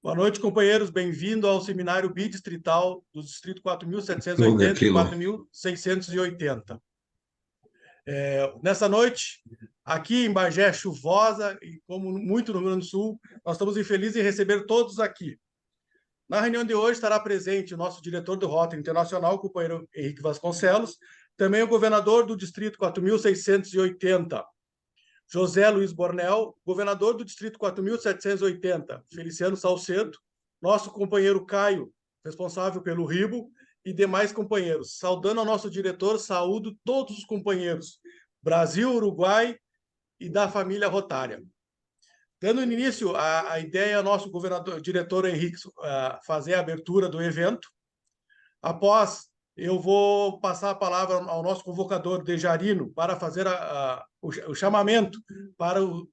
Boa noite, companheiros. Bem-vindo ao seminário bidistrital do Distrito 4.780 e Aquilo. 4.680. Nessa noite, aqui em Bagé, chuvosa, e como muito no Rio Grande do Sul, nós estamos felizes em receber todos aqui. Na reunião de hoje estará presente o nosso diretor do Rotary Internacional, o companheiro Henrique Vasconcelos, também o governador do Distrito 4.680, José Luiz Bornel, governador do Distrito 4.780, Feliciano Salcedo, nosso companheiro Caio, responsável pelo RIBO, e demais companheiros. Saudando ao nosso diretor, saúdo todos os companheiros, Brasil, Uruguai e da família Rotária. Dando início à ideia, nosso diretor Henrique fazer a abertura do evento. Após, eu vou passar a palavra ao nosso convocador, Dejarino, para fazer o chamamento para o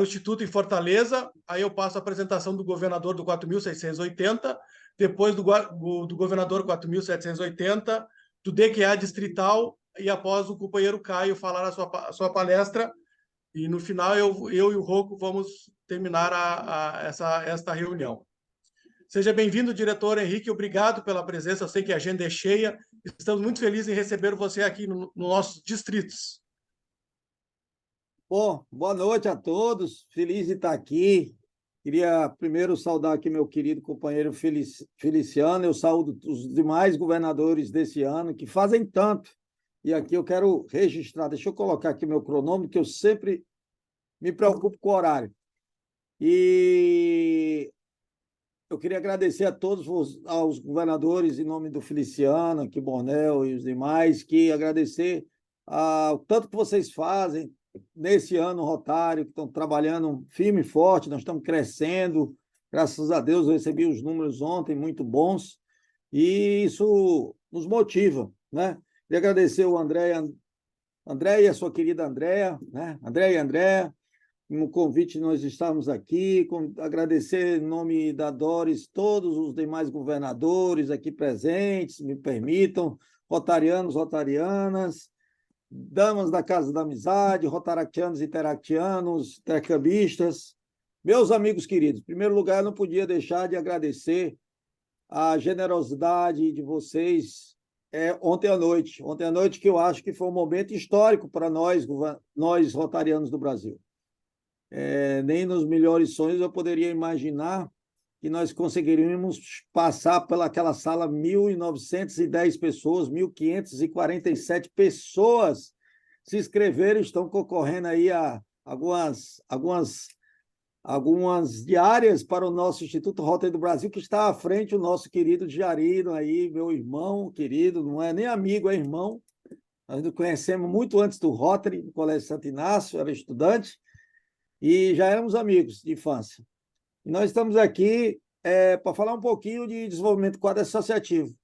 Instituto em Fortaleza. Aí eu passo a apresentação do governador do 4.680, depois do governador 4.780, do DQA distrital, e após o companheiro Caio falar a sua palestra. E no final, eu e o Rocco vamos terminar esta reunião. Seja bem-vindo, diretor Henrique, obrigado pela presença, eu sei que a agenda é cheia, estamos muito felizes em receber você aqui nos nossos distritos. Bom, boa noite a todos, feliz de estar aqui. Queria primeiro saudar aqui meu querido companheiro Feliciano, eu saúdo os demais governadores desse ano que fazem tanto. E aqui eu quero registrar, deixa eu colocar aqui meu cronômetro, que eu sempre me preocupo com o horário. E eu queria agradecer a todos aos governadores, em nome do Feliciano, aqui Bornel e os demais, que agradecer o tanto que vocês fazem nesse ano Rotário, que estão trabalhando firme e forte, nós estamos crescendo, graças a Deus, eu recebi os números ontem, muito bons, e isso nos motiva, né? Queria agradecer o André e a sua querida Andréa, né? André e Andréa, no convite nós estamos aqui, agradecer em nome da Doris todos os demais governadores aqui presentes, me permitam, rotarianos, rotarianas, damas da Casa da Amizade, rotaractianos, interactianos, intercambistas, meus amigos queridos, em primeiro lugar, eu não podia deixar de agradecer a generosidade de vocês ontem à noite, que eu acho que foi um momento histórico para nós rotarianos do Brasil. Nem nos melhores sonhos eu poderia imaginar que nós conseguiríamos passar pelaquela sala 1.910 pessoas, 1.547 pessoas se inscreveram, estão concorrendo aí a algumas diárias para o nosso Instituto Rotary do Brasil, que está à frente o nosso querido Jarino aí, meu irmão querido, não é nem amigo, é irmão. Nós nos conhecemos muito antes do Rotary, no Colégio Santo Inácio, era estudante, e já éramos amigos de infância. E nós estamos aqui para falar um pouquinho de desenvolvimento quadro associativo.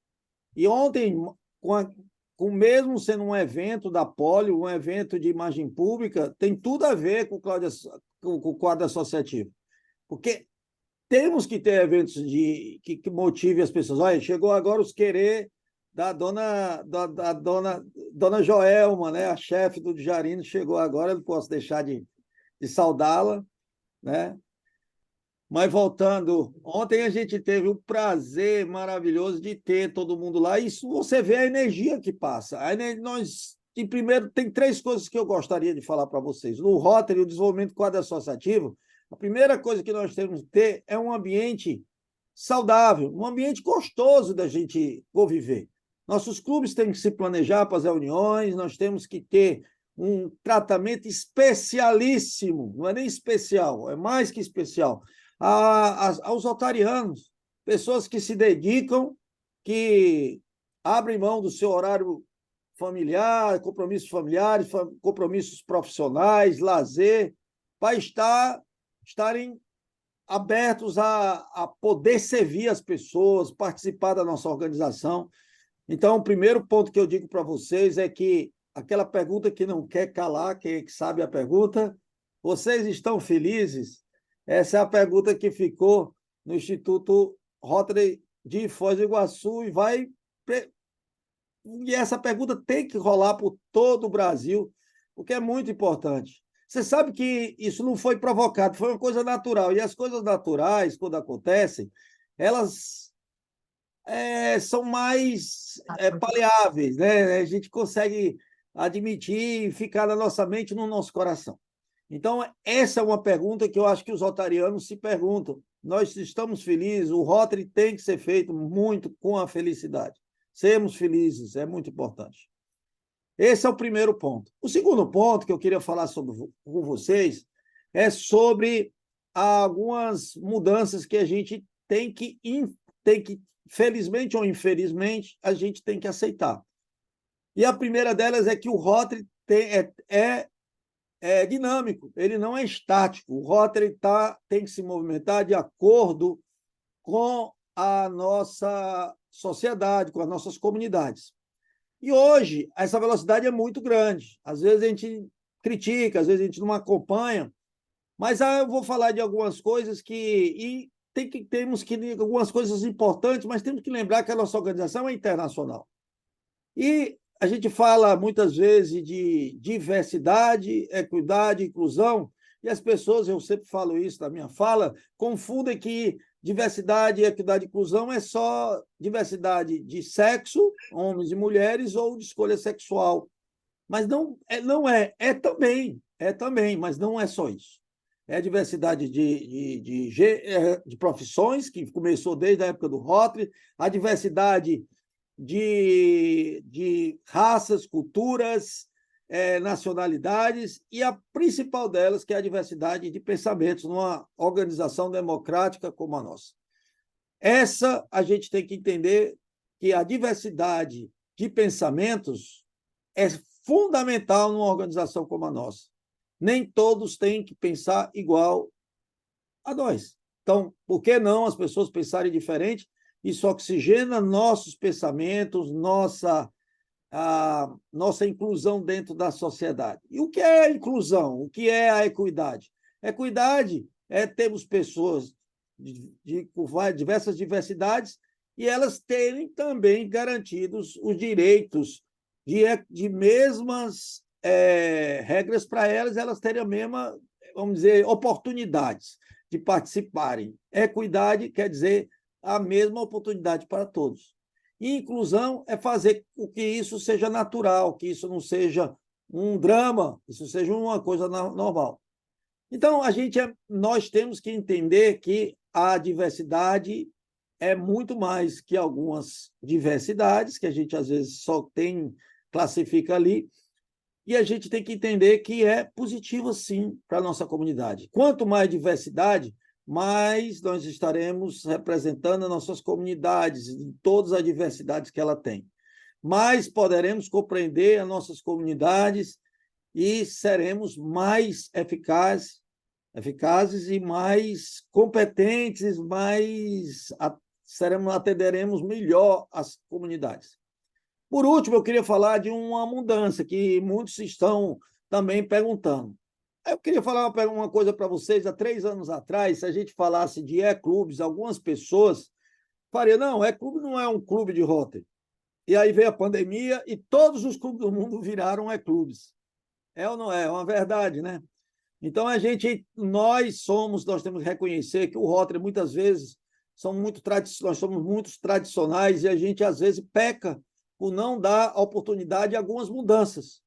E ontem, com mesmo sendo um evento da Polio, um evento de imagem pública, tem tudo a ver com o quadro associativo. Porque temos que ter eventos que motivem as pessoas. Olha, chegou agora os querer da dona Joelma, né? A chefe do Jarino chegou agora, eu não posso deixar de saudá-la, né? Mas voltando, ontem a gente teve o prazer maravilhoso de ter todo mundo lá, e isso você vê a energia que passa. Em primeiro, tem 3 coisas que eu gostaria de falar para vocês. No Rotary, o desenvolvimento quadro associativo, a primeira coisa que nós temos que ter é um ambiente saudável, um ambiente gostoso da gente conviver. Nossos clubes têm que se planejar para as reuniões, nós temos que ter um tratamento especialíssimo, não é nem especial, é mais que especial, aos rotarianos, pessoas que se dedicam, que abrem mão do seu horário familiar, compromissos familiares, compromissos profissionais, lazer, para estarem abertos a poder servir as pessoas, participar da nossa organização. Então, o primeiro ponto que eu digo para vocês é que aquela pergunta que não quer calar, quem é que sabe a pergunta, vocês estão felizes? Essa é a pergunta que ficou no Instituto Rotary de Foz do Iguaçu e essa pergunta tem que rolar por todo o Brasil, porque é muito importante. Você sabe que isso não foi provocado, foi uma coisa natural. E as coisas naturais, quando acontecem, elas são mais paleáveis, né? A gente consegue admitir e ficar na nossa mente, no nosso coração. Então, essa é uma pergunta que eu acho que os rotarianos se perguntam. Nós estamos felizes, o Rotary tem que ser feito muito com a felicidade. Sermos felizes é muito importante. Esse é o primeiro ponto. O segundo ponto que eu queria falar com vocês é sobre algumas mudanças que a gente tem que, felizmente ou infelizmente, a gente tem que aceitar. E a primeira delas é que o Rotary é dinâmico, ele não é estático. O Rotary tem que se movimentar de acordo com a nossa sociedade, com as nossas comunidades. E hoje, essa velocidade é muito grande. Às vezes a gente critica, às vezes a gente não acompanha, mas eu vou falar de algumas coisas temos que algumas coisas importantes, mas temos que lembrar que a nossa organização é internacional. E a gente fala muitas vezes de diversidade, equidade, inclusão, e as pessoas, eu sempre falo isso na minha fala, confundem que diversidade, equidade e inclusão é só diversidade de sexo, homens e mulheres, ou de escolha sexual. Mas é também, mas não é só isso. É a diversidade de profissões, que começou desde a época do Rotary, a diversidade de raças, culturas, nacionalidades, e a principal delas, que é a diversidade de pensamentos numa organização democrática como a nossa. Essa a gente tem que entender que a diversidade de pensamentos é fundamental numa organização como a nossa. Nem todos têm que pensar igual a nós. Então, por que não as pessoas pensarem diferente? Isso oxigena nossos pensamentos, nossa inclusão dentro da sociedade. E o que é a inclusão? O que é a equidade? Equidade é termos pessoas com diversas diversidades e elas terem também garantidos os direitos de mesmas regras para elas terem a mesma, vamos dizer, oportunidades de participarem. Equidade quer dizer a mesma oportunidade para todos. E inclusão é fazer com que isso seja natural, que isso não seja um drama, isso seja uma coisa normal. Então, nós temos que entender que a diversidade é muito mais que algumas diversidades, que a gente às vezes só classifica ali, e a gente tem que entender que é positivo, sim, para a nossa comunidade. Quanto mais diversidade, mais nós estaremos representando as nossas comunidades, em todas as diversidades que ela tem. Mais poderemos compreender as nossas comunidades e seremos mais eficazes e mais competentes, atenderemos melhor as comunidades. Por último, eu queria falar de uma mudança que muitos estão também perguntando. Eu queria falar uma coisa para vocês. Há 3 anos atrás, se a gente falasse de e-clubes, algumas pessoas fariam, não, e-clube não é um clube de Rotary. E aí veio a pandemia e todos os clubes do mundo viraram e-clubes. É ou não é? É uma verdade, né? Então, nós temos que reconhecer que o Rotary, muitas vezes, nós somos muito tradicionais e a gente, às vezes, peca por não dar oportunidade a algumas mudanças.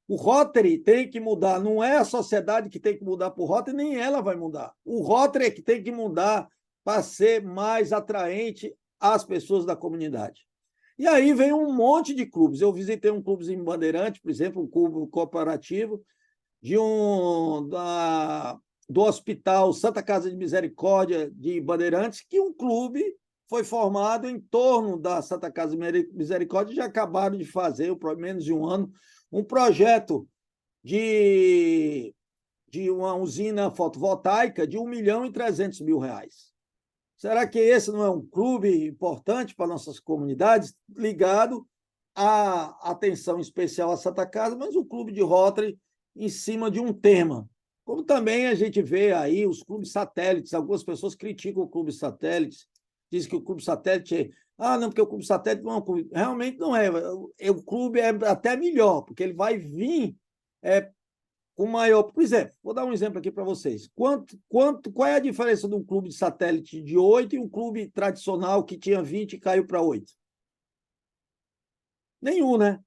O Rotary tem que mudar, não é a sociedade que tem que mudar para o Rotary, nem ela vai mudar. O Rotary é que tem que mudar para ser mais atraente às pessoas da comunidade. E aí vem um monte de clubes. Eu visitei um clube em Bandeirante, por exemplo, um clube cooperativo do Hospital Santa Casa de Misericórdia de Bandeirantes, que um clube foi formado em torno da Santa Casa de Misericórdia e já acabaram de fazer, por menos de um ano, um projeto de uma usina fotovoltaica de R$1.300.000. Será que esse não é um clube importante para nossas comunidades, ligado à atenção especial à Santa Casa, mas um clube de Rotary em cima de um tema? Como também a gente vê aí os clubes satélites, algumas pessoas criticam o clube satélites, dizem que o clube satélite não, porque o clube satélite não é um clube. Realmente não é. O clube é até melhor, porque ele vai vir com maior... Por exemplo, vou dar um exemplo aqui para vocês. Qual é a diferença de um clube de satélite de 8 e um clube tradicional que tinha 20 e caiu para 8? Nenhum, né?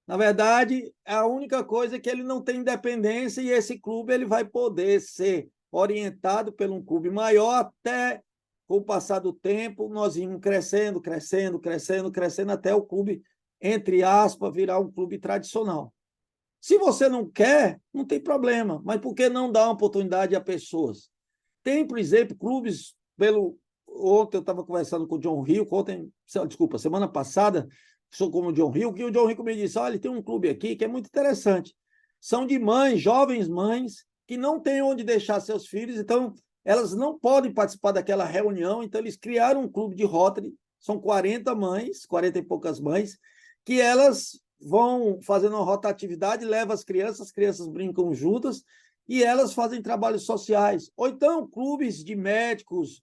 Na verdade, a única coisa é que ele não tem independência e esse clube ele vai poder ser orientado por um clube maior até, com o passar do tempo, nós irmos crescendo, crescendo, crescendo, crescendo, até o clube, entre aspas, virar um clube tradicional. Se você não quer, não tem problema, mas por que não dar uma oportunidade a pessoas? Tem, por exemplo, clubes, ontem eu estava conversando com o John Hill, semana passada, sou como o John Hill, que o John Hill me disse, olha, tem um clube aqui que é muito interessante. São de mães, jovens mães, que não têm onde deixar seus filhos, então elas não podem participar daquela reunião, então eles criaram um clube de Rotary, são 40 mães, 40 e poucas mães, que elas vão fazendo uma rotatividade, levam as crianças brincam juntas, e elas fazem trabalhos sociais. Ou então, clubes de médicos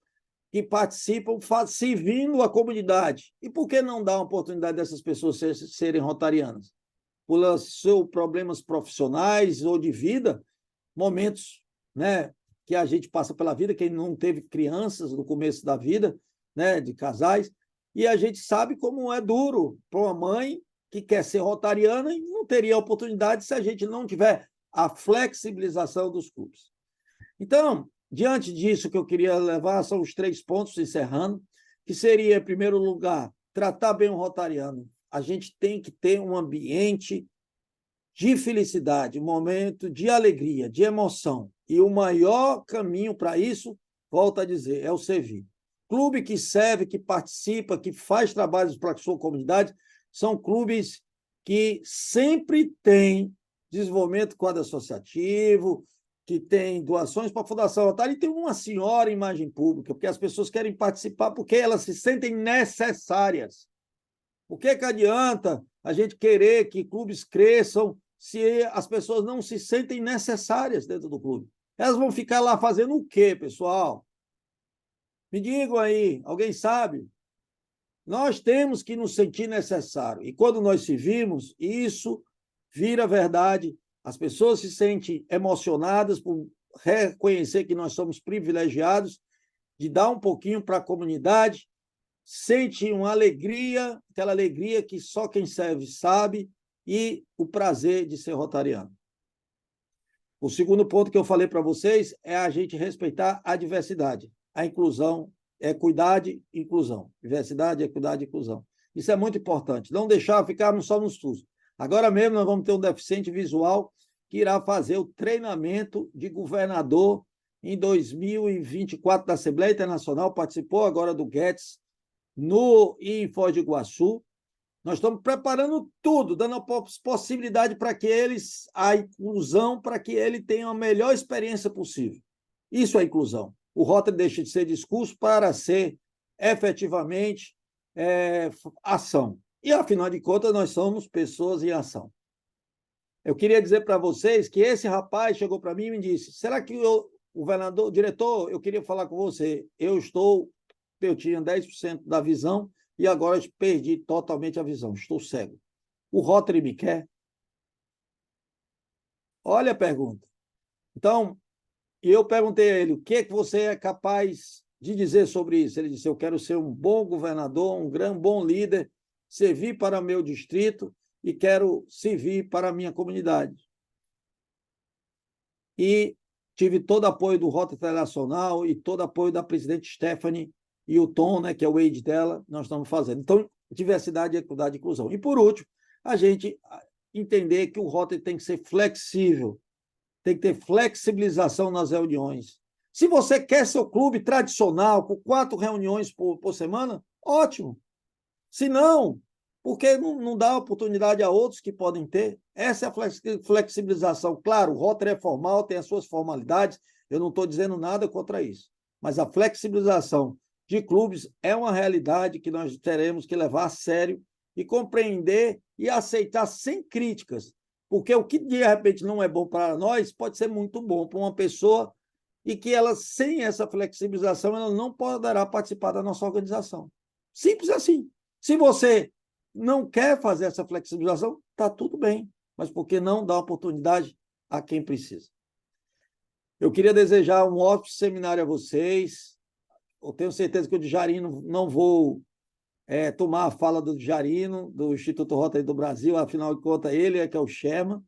que participam servindo a comunidade. E por que não dar uma oportunidade dessas pessoas serem rotarianas? Por seus problemas profissionais ou de vida, momentos, né, que a gente passa pela vida, quem não teve crianças no começo da vida, né, de casais, e a gente sabe como é duro para uma mãe que quer ser rotariana e não teria oportunidade se a gente não tiver a flexibilização dos clubes. Então, diante disso que eu queria levar, são os 3 pontos, encerrando, que seria, em primeiro lugar, tratar bem o rotariano. A gente tem que ter um ambiente de felicidade, um momento de alegria, de emoção. E o maior caminho para isso, volto a dizer, é o servir. Clube que serve, que participa, que faz trabalhos para a sua comunidade, são clubes que sempre têm desenvolvimento quadro associativo, que tem doações para a Fundação Rotary, e tem uma senhora imagem pública, porque as pessoas querem participar porque elas se sentem necessárias. O que adianta a gente querer que clubes cresçam se as pessoas não se sentem necessárias dentro do clube? Elas vão ficar lá fazendo o quê, pessoal? Me digam aí, alguém sabe? Nós temos que nos sentir necessários. E quando nós servimos, isso vira verdade. As pessoas se sentem emocionadas por reconhecer que nós somos privilegiados, de dar um pouquinho para a comunidade, sente uma alegria, aquela alegria que só quem serve sabe, e o prazer de ser rotariano. O segundo ponto que eu falei para vocês é a gente respeitar a diversidade. A inclusão, equidade e inclusão. Diversidade, equidade e inclusão. Isso é muito importante. Não deixar ficarmos só nos SUS. Agora mesmo nós vamos ter um deficiente visual que irá fazer o treinamento de governador em 2024 da Assembleia Internacional, participou agora do Guedes em Foz do Iguaçu. Nós estamos preparando tudo, dando a possibilidade para que a inclusão, para que ele tenha a melhor experiência possível. Isso é inclusão. O Rotary deixa de ser discurso para ser efetivamente ação. E, afinal de contas, nós somos pessoas em ação. Eu queria dizer para vocês que esse rapaz chegou para mim e me disse, será que o governador, diretor, eu queria falar com você, eu tinha 10% da visão e agora perdi totalmente a visão, estou cego. O Rotary me quer? Olha a pergunta. Então, eu perguntei a ele, o que é que você é capaz de dizer sobre isso? Ele disse, eu quero ser um bom governador, bom líder, servir para o meu distrito e quero servir para a minha comunidade. E tive todo o apoio do Rotary Internacional e todo o apoio da presidente Stephanie e o Tom, né, que é o aide dela, nós estamos fazendo. Então, diversidade, equidade e inclusão. E, por último, a gente entender que o Rotary tem que ser flexível, tem que ter flexibilização nas reuniões. Se você quer seu clube tradicional, com 4 reuniões por semana, ótimo. Se não, porque não dá oportunidade a outros que podem ter? Essa é a flexibilização. Claro, o Rotary é formal, tem as suas formalidades, eu não estou dizendo nada contra isso. Mas a flexibilização de clubes é uma realidade que nós teremos que levar a sério e compreender e aceitar sem críticas, porque o que de repente não é bom para nós pode ser muito bom para uma pessoa e que ela, sem essa flexibilização, ela não poderá participar da nossa organização. Simples assim. Se você não quer fazer essa flexibilização, está tudo bem, mas por que não dar oportunidade a quem precisa. Eu queria desejar um ótimo seminário a vocês. Eu tenho certeza que o Djarino, não vou tomar a fala do Djarino, do Instituto Rotary do Brasil, afinal de contas, ele é que é o chairman,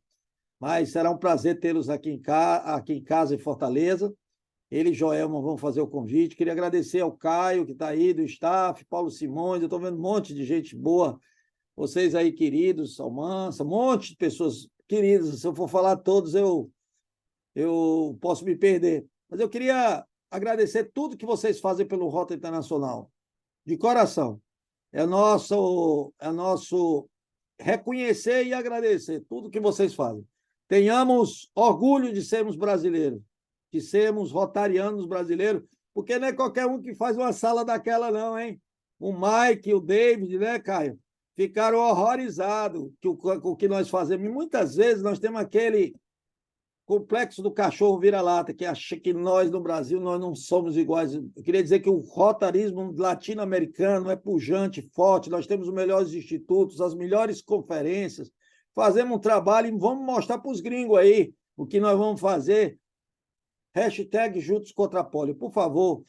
mas será um prazer tê-los aqui em casa, em Fortaleza. Ele e Joelma vão fazer o convite. Queria agradecer ao Caio, que está aí, do staff, Paulo Simões, eu estou vendo um monte de gente boa, vocês aí queridos, Salmança, um monte de pessoas queridas. Se eu for falar todos, eu posso me perder. Mas eu queria agradecer tudo que vocês fazem pelo Rotary Internacional, de coração. É nosso reconhecer e agradecer tudo que vocês fazem. Tenhamos orgulho de sermos brasileiros, de sermos rotarianos brasileiros, porque não é qualquer um que faz uma sala daquela, não, hein? O Mike, o David, né, Caio? Ficaram horrorizados com o que nós fazemos. E muitas vezes nós temos aquele complexo do cachorro vira-lata, que acha que nós, no Brasil, nós não somos iguais. Eu queria dizer que o rotarismo latino-americano é pujante, forte, nós temos os melhores institutos, as melhores conferências, fazemos um trabalho e vamos mostrar para os gringos aí o que nós vamos fazer. Hashtag Juntos contra a Polio. Por favor,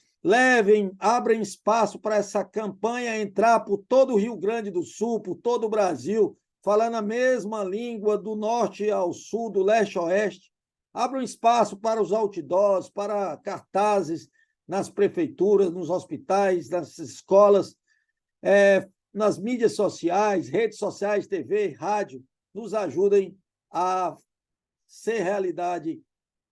abrem espaço para essa campanha entrar por todo o Rio Grande do Sul, por todo o Brasil, falando a mesma língua do norte ao sul, do leste ao oeste. Abram espaço para os outdoors, para cartazes nas prefeituras, nos hospitais, nas escolas, nas mídias sociais, redes sociais, TV, rádio. Nos ajudem a ser realidade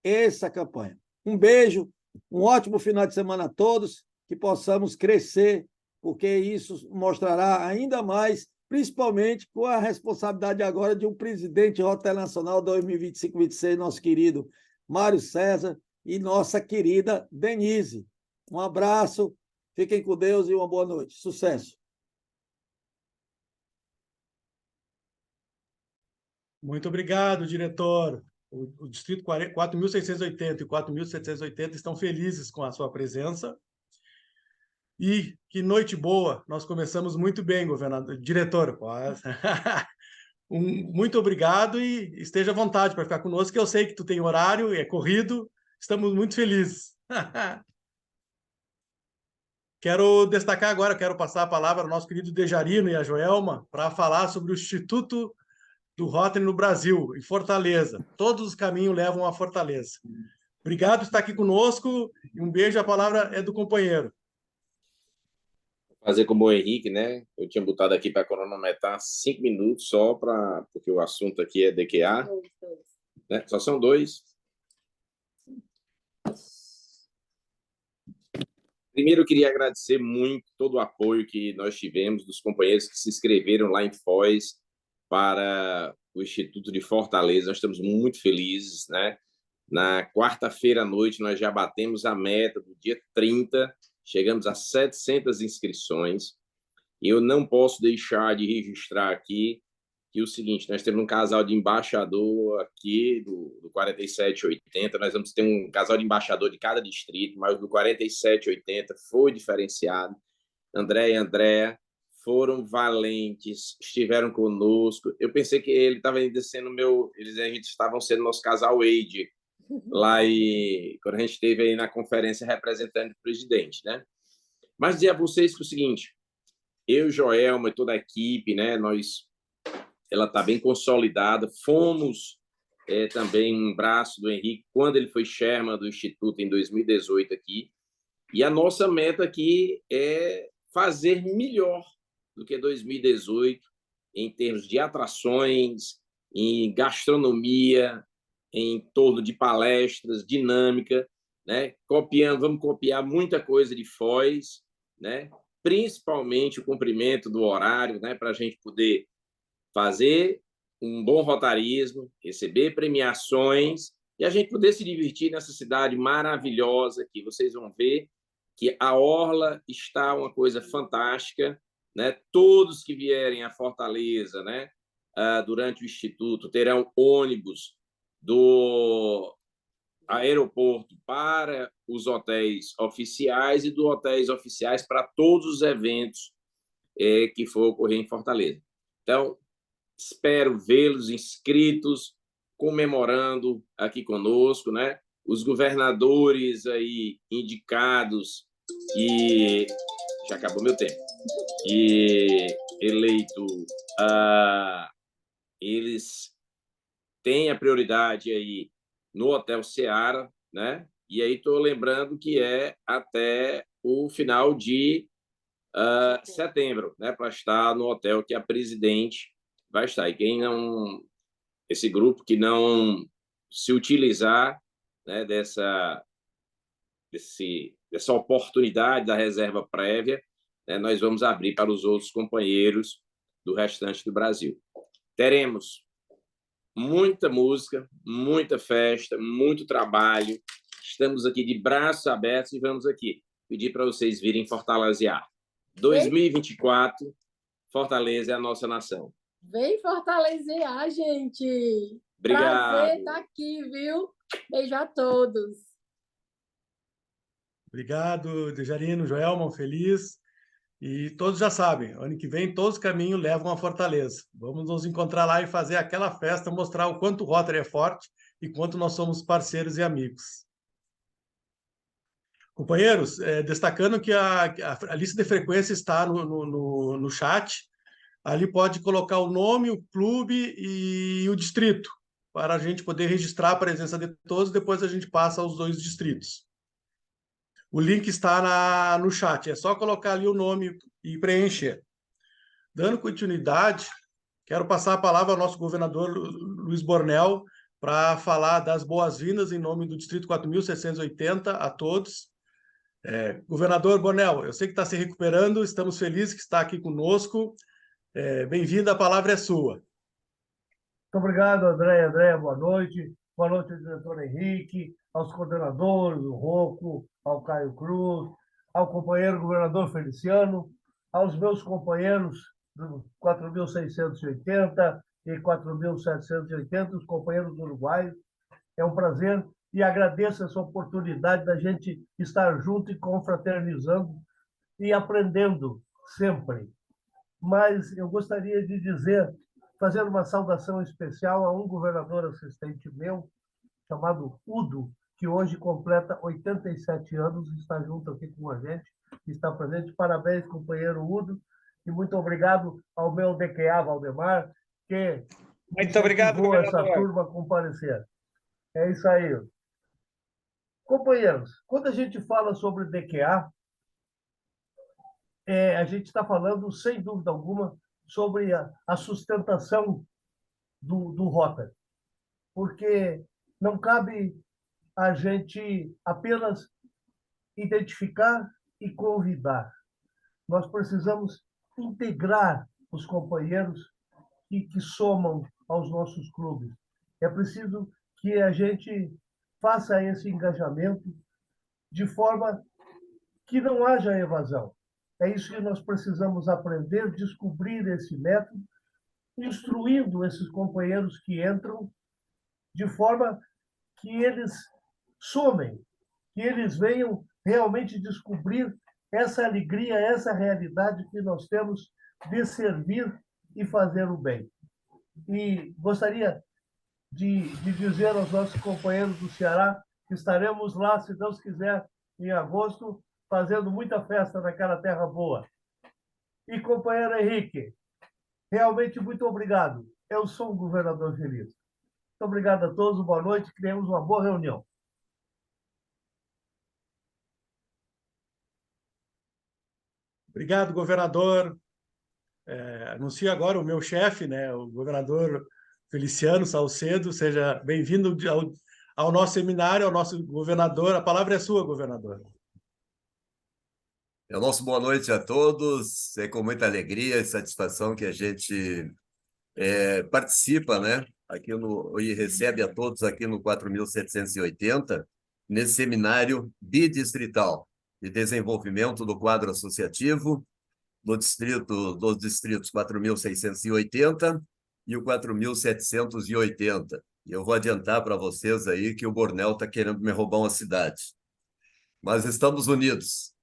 essa campanha. Um beijo, um ótimo final de semana a todos, que possamos crescer, porque isso mostrará ainda mais, principalmente com a responsabilidade agora de um presidente Rotary Nacional 2025-26, nosso querido Mário César e nossa querida Denise. Um abraço, fiquem com Deus e uma boa noite. Sucesso! Muito obrigado, diretor. O Distrito 4.680 e 4.780 estão felizes com a sua presença. E que noite boa! Nós começamos muito bem, governador, diretor. Muito obrigado e esteja à vontade para ficar conosco, que eu sei que tu tem horário, é corrido. Estamos muito felizes. Quero destacar agora, quero passar a palavra ao nosso querido Djarino e a Joelma para falar sobre o Instituto do Rotary no Brasil, em Fortaleza. Todos os caminhos levam a Fortaleza. Obrigado por estar aqui conosco e um beijo, a palavra é do companheiro. Fazer como o Henrique, né? Eu tinha botado aqui para cronometrar 5 minutos só, porque o assunto aqui é DQA. Né? Só são 2. Primeiro, eu queria agradecer muito todo o apoio que nós tivemos dos companheiros que se inscreveram lá em Foz para o Instituto de Fortaleza. Nós estamos muito felizes, né? Na quarta-feira à noite, nós já batemos a meta do dia 30, chegamos a 700 inscrições. E eu não posso deixar de registrar aqui que o seguinte, nós temos um casal de embaixador aqui do 4780, nós vamos ter um casal de embaixador de cada distrito, mas o do 4780 foi diferenciado. André e Andréa foram valentes, estiveram conosco. Eu pensei que ele estava ainda sendo eles estavam sendo nosso casal Wade, lá quando a gente esteve aí na conferência representando o presidente, né? Mas dizer a vocês que é o seguinte, eu, Joelma e toda a equipe, né, ela está bem consolidada. Fomos também um braço do Henrique quando ele foi chairman do Instituto em 2018 aqui. E a nossa meta aqui é fazer melhor do que 2018 em termos de atrações, em gastronomia, em torno de palestras, dinâmica, né? Vamos copiar muita coisa de Foz, né? Principalmente o cumprimento do horário, né? Para a gente poder fazer um bom rotarismo, receber premiações e a gente poder se divertir nessa cidade maravilhosa que vocês vão ver que a Orla está uma coisa fantástica, né? Todos que vierem a Fortaleza, né? Durante o Instituto terão ônibus do aeroporto para os hotéis oficiais e dos hotéis oficiais para todos os eventos que for ocorrer em Fortaleza. Então, espero vê-los inscritos, comemorando aqui conosco, né? Os governadores aí indicados e já acabou meu tempo e eleito, eles têm a prioridade aí no Hotel Seara, né? E aí estou lembrando que é até o final de setembro, né? Para estar no hotel que a presidente vai estar. E quem não, esse grupo que não se utilizar, né, dessa oportunidade da reserva prévia, né, nós vamos abrir para os outros companheiros do restante do Brasil. Teremos muita música, muita festa, muito trabalho. Estamos aqui de braços abertos e vamos aqui pedir para vocês virem fortalecer. 2024, Fortaleza é a nossa nação. Vem fortalecer, gente! Obrigado. Prazer estar aqui, viu? Beijo a todos. Obrigado, Dejarino, Joelma, feliz. E todos já sabem, ano que vem todos os caminhos levam a Fortaleza. Vamos nos encontrar lá e fazer aquela festa, mostrar o quanto o Rotary é forte e quanto nós somos parceiros e amigos. Companheiros, destacando que a lista de frequência está no chat, ali pode colocar o nome, o clube e o distrito, para a gente poder registrar a presença de todos, depois a gente passa aos 2 distritos. O link está no chat, é só colocar ali o nome e preencher. Dando continuidade, quero passar a palavra ao nosso governador Luiz Bornel para falar das boas-vindas em nome do Distrito 4.780 a todos. Governador Bornel, eu sei que está se recuperando, estamos felizes que está aqui conosco. Bem-vindo, a palavra é sua. Muito obrigado, André. André, boa noite. Boa noite, diretor Henrique, aos coordenadores, o Rocco, ao Caio Cruz, ao companheiro governador Feliciano, aos meus companheiros do 4.680 e 4.780, os companheiros do Uruguai. É um prazer e agradeço essa oportunidade da gente estar junto e confraternizando e aprendendo sempre. Mas eu gostaria de dizer, fazer uma saudação especial a um governador assistente meu, chamado Udo, que hoje completa 87 anos, está junto aqui com a gente, está presente. Parabéns, companheiro Udo, e muito obrigado ao meu DQA, Valdemar, que muito obrigado, essa turma a comparecer. É isso aí. Companheiros, quando a gente fala sobre DQA, a gente está falando, sem dúvida alguma, sobre a sustentação do Rotary, porque não cabe a gente apenas identificar e convidar. Nós precisamos integrar os companheiros que somam aos nossos clubes. É preciso que a gente faça esse engajamento de forma que não haja evasão. É isso que nós precisamos aprender, descobrir esse método, instruindo esses companheiros que entram de forma que eles somem, que eles venham realmente descobrir essa alegria, essa realidade que nós temos de servir e fazer o bem. E gostaria de dizer aos nossos companheiros do Ceará que estaremos lá, se Deus quiser, em agosto, fazendo muita festa naquela terra boa. E, companheiro Henrique, realmente muito obrigado. Eu sou um governador feliz. Muito obrigado a todos, boa noite, que tenhamos uma boa reunião. Obrigado, governador. Anuncio agora o meu chefe, né, o governador Feliciano Salcedo. Seja bem-vindo ao nosso seminário, ao nosso governador. A palavra é sua, governador. É o nosso boa noite a todos. É com muita alegria e satisfação que a gente participa, né, aqui e recebe a todos aqui no 4.780, nesse seminário bidistrital de desenvolvimento do quadro associativo dos distritos 4.680 e o 4.780. E eu vou adiantar para vocês aí que o Bornel está querendo me roubar uma cidade. Mas estamos unidos.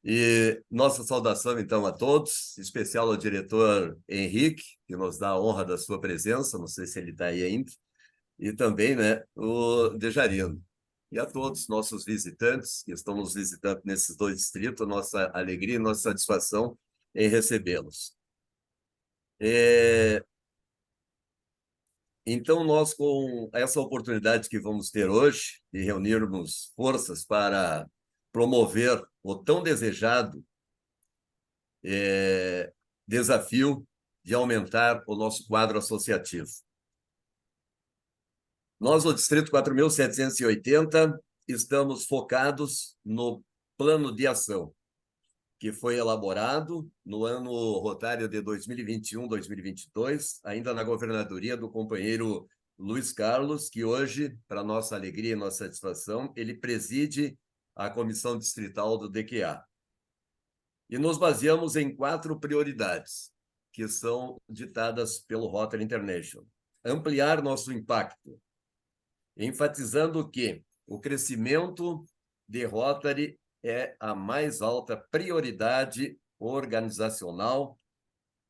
E nossa saudação, então, a todos, em especial ao diretor Henrique, que nos dá a honra da sua presença, não sei se ele está aí ainda, e também, né, o Dejarino. E a todos os nossos visitantes que estão nos visitando nesses dois distritos, nossa alegria e nossa satisfação em recebê-los. Então, nós, com essa oportunidade que vamos ter hoje, de reunirmos forças para promover o tão desejado desafio de aumentar o nosso quadro associativo. Nós, no Distrito 4.780, estamos focados no plano de ação, que foi elaborado no ano rotário de 2021-2022, ainda na governadoria do companheiro Luiz Carlos, que hoje, para nossa alegria e nossa satisfação, ele preside a comissão distrital do DQA. E nos baseamos em 4 prioridades, que são ditadas pelo Rotary International. Ampliar nosso impacto, enfatizando que o crescimento de Rotary é a mais alta prioridade organizacional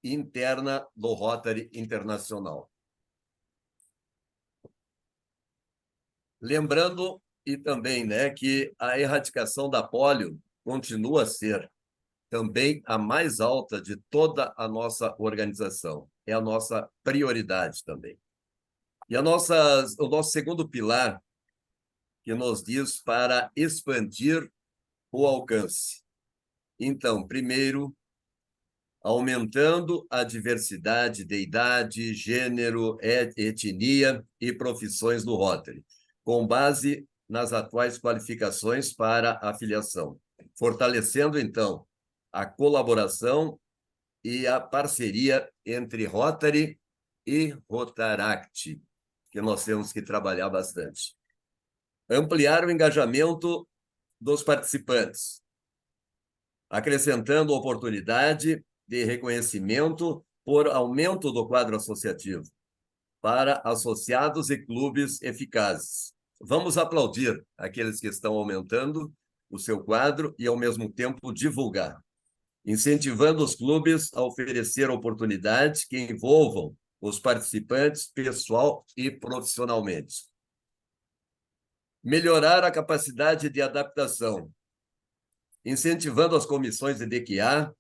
interna do Rotary Internacional. Lembrando e também, né, que a erradicação da polio continua a ser também a mais alta de toda a nossa organização. É a nossa prioridade também. E o nosso segundo pilar, que nos diz para expandir o alcance. Então, primeiro, aumentando a diversidade de idade, gênero, etnia e profissões do Rotary, com base nas atuais qualificações para a filiação, fortalecendo, então, a colaboração e a parceria entre Rotary e Rotaract, que nós temos que trabalhar bastante. Ampliar o engajamento dos participantes, acrescentando oportunidade de reconhecimento por aumento do quadro associativo para associados e clubes eficazes. Vamos aplaudir aqueles que estão aumentando o seu quadro e, ao mesmo tempo, divulgar, incentivando os clubes a oferecer oportunidades que envolvam os participantes pessoal e profissionalmente. Melhorar a capacidade de adaptação, incentivando as comissões de DQA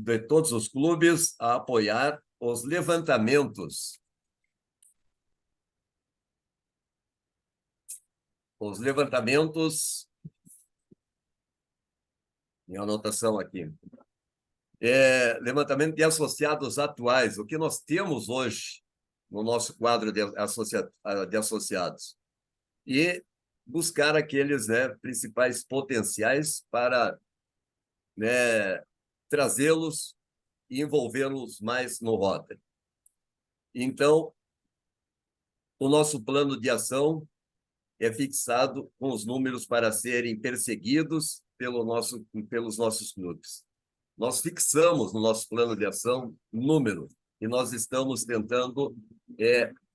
de todos os clubes a apoiar os levantamentos. Minha anotação aqui. Levantamento de associados atuais, o que nós temos hoje no nosso quadro de associados. E buscar aqueles, né, principais potenciais para, né, trazê-los e envolvê-los mais no Rotary. Então, o nosso plano de ação é fixado com os números para serem perseguidos pelos nossos clubes. Nós fixamos no nosso plano de ação número e nós estamos tentando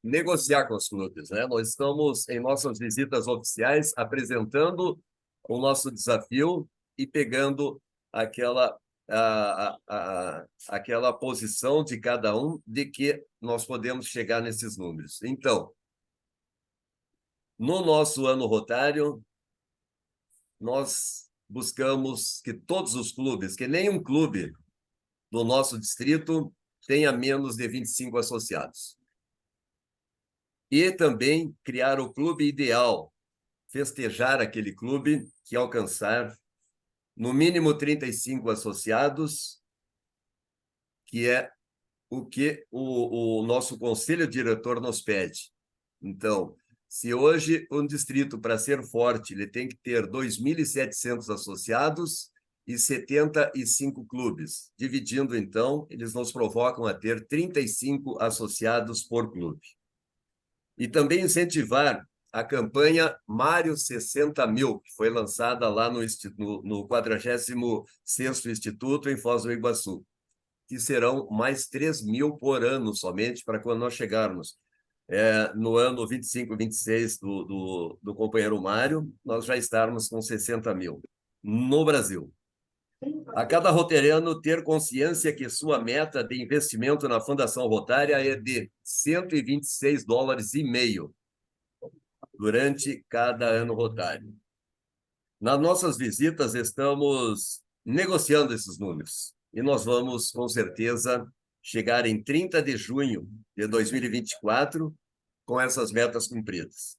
negociar com os clubes, né? Nós estamos, em nossas visitas oficiais, apresentando o nosso desafio e pegando aquela posição de cada um de que nós podemos chegar nesses números. Então, no nosso ano rotário, nós buscamos que todos os clubes, que nenhum clube do nosso distrito tenha menos de 25 associados. E também criar o clube ideal, festejar aquele clube que alcançar no mínimo 35 associados, que é o que o nosso conselho diretor nos pede. Então, se hoje um distrito, para ser forte, ele tem que ter 2.700 associados e 75 clubes. Dividindo, então, eles nos provocam a ter 35 associados por clube. E também incentivar a campanha Mário 60 mil, que foi lançada lá no 46º Instituto em Foz do Iguaçu, que serão mais 3.000 por ano somente para quando nós chegarmos. No ano 25, 26 do companheiro Mário, nós já estarmos com 60 mil no Brasil. A cada roteriano ter consciência que sua meta de investimento na Fundação Rotária é de $126,5 durante cada ano rotário. Nas nossas visitas, estamos negociando esses números e nós vamos, com certeza, chegar em 30 de junho de 2024 com essas metas cumpridas.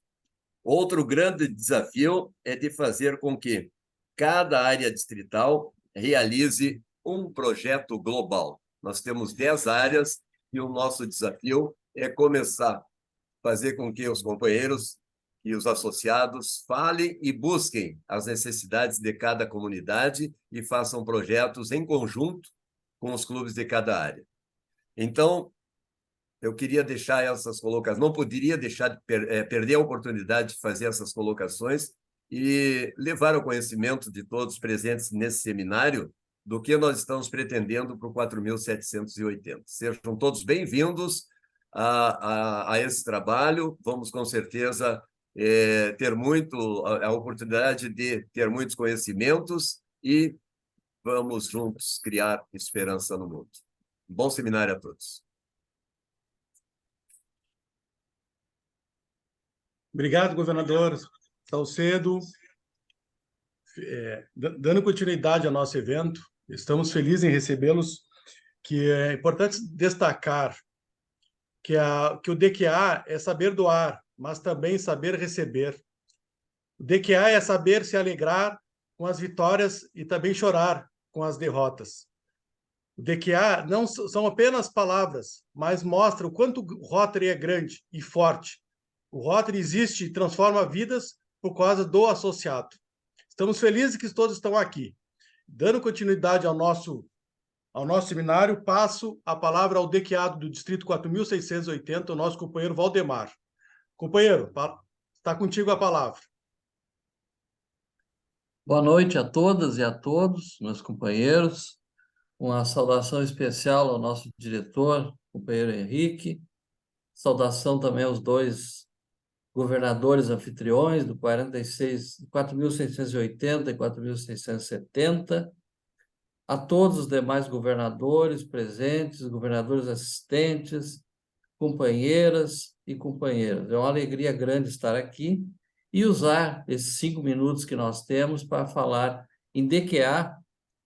Outro grande desafio é de fazer com que cada área distrital realize um projeto global. Nós temos 10 áreas e o nosso desafio é começar a fazer com que os companheiros e os associados falem e busquem as necessidades de cada comunidade e façam projetos em conjunto com os clubes de cada área. Então, eu queria deixar essas colocações, não poderia deixar de perder a oportunidade de fazer essas colocações e levar ao conhecimento de todos presentes nesse seminário do que nós estamos pretendendo para o 4.780. Sejam todos bem-vindos a esse trabalho. Vamos, com certeza, ter a oportunidade de ter muitos conhecimentos e vamos juntos criar esperança no mundo. Bom seminário a todos. Obrigado, governador Salcedo. Dando continuidade ao nosso evento, estamos felizes em recebê-los, que é importante destacar que o DQA é saber doar, mas também saber receber. O DQA é saber se alegrar com as vitórias e também chorar com as derrotas. O DQA não são apenas palavras, mas mostra o quanto o Rotary é grande e forte. O Rotary existe e transforma vidas por causa do associado. Estamos felizes que todos estão aqui. Dando continuidade ao nosso seminário, passo a palavra ao DQA do Distrito 4.680, o nosso companheiro Valdemar. Companheiro, está contigo a palavra. Boa noite a todas e a todos, meus companheiros. Uma saudação especial ao nosso diretor, companheiro Henrique. Saudação também aos dois governadores anfitriões do 4.680 e 4.670. A todos os demais governadores presentes, governadores assistentes, companheiras e companheiros. É uma alegria grande estar aqui e usar esses 5 minutos que nós temos para falar em DQA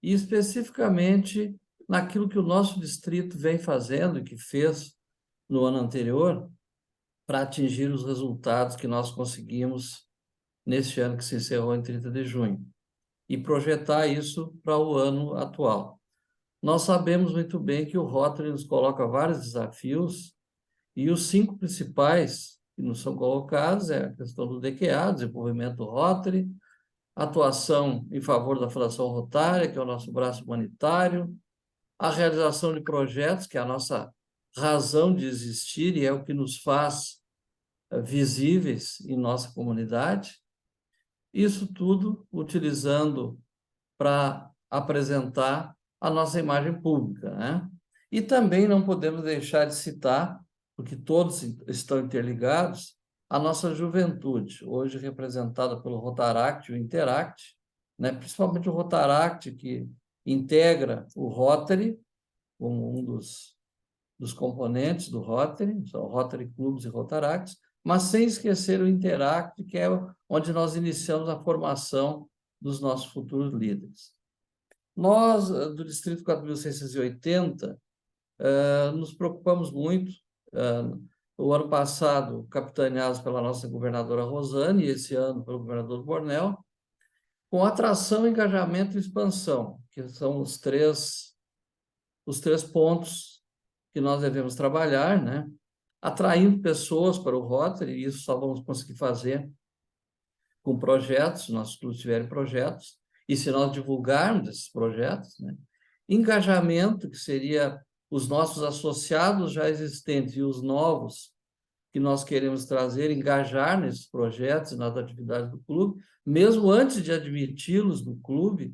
e especificamente naquilo que o nosso distrito vem fazendo e que fez no ano anterior para atingir os resultados que nós conseguimos neste ano que se encerrou em 30 de junho e projetar isso para o ano atual. Nós sabemos muito bem que o Rotary nos coloca vários desafios e os 5 principais que nos são colocados é a questão do DQA, desenvolvimento do Rotary, atuação em favor da Fundação Rotária, que é o nosso braço humanitário, a realização de projetos, que é a nossa razão de existir e é o que nos faz visíveis em nossa comunidade. Isso tudo utilizando para apresentar a nossa imagem pública, né? E também não podemos deixar de citar, porque todos estão interligados, a nossa juventude, hoje representada pelo Rotaract e o Interact, né? Principalmente o Rotaract, que integra o Rotary como um dos componentes do Rotary, são Rotary Clubes e Rotaracts, mas sem esquecer o Interact, que é onde nós iniciamos a formação dos nossos futuros líderes. Nós, do Distrito 4.680, nos preocupamos muito, o ano passado, capitaneados pela nossa governadora Rosane, e esse ano pelo governador Bornel, com atração, engajamento e expansão, que são os três pontos que nós devemos trabalhar, né? Atraindo pessoas para o Rotary, e isso só vamos conseguir fazer com projetos, se nossos clubes tiverem projetos, e se nós divulgarmos esses projetos, né? Engajamento, que seria os nossos associados já existentes e os novos que nós queremos trazer, engajar nesses projetos e nas atividades do clube, mesmo antes de admiti-los no clube,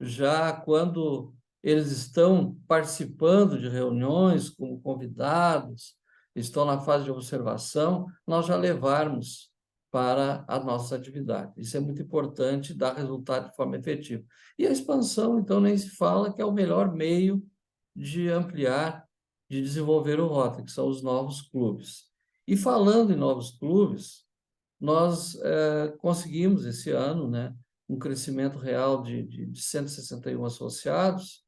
já quando eles estão participando de reuniões como convidados, estão na fase de observação, nós já levarmos para as nossas atividades. Isso é muito importante, dá resultado de forma efetiva. E a expansão, então, nem se fala, que é o melhor meio de ampliar, de desenvolver o Rotary, que são os novos clubes. E falando em novos clubes, nós conseguimos esse ano, né, um crescimento real de 161 associados,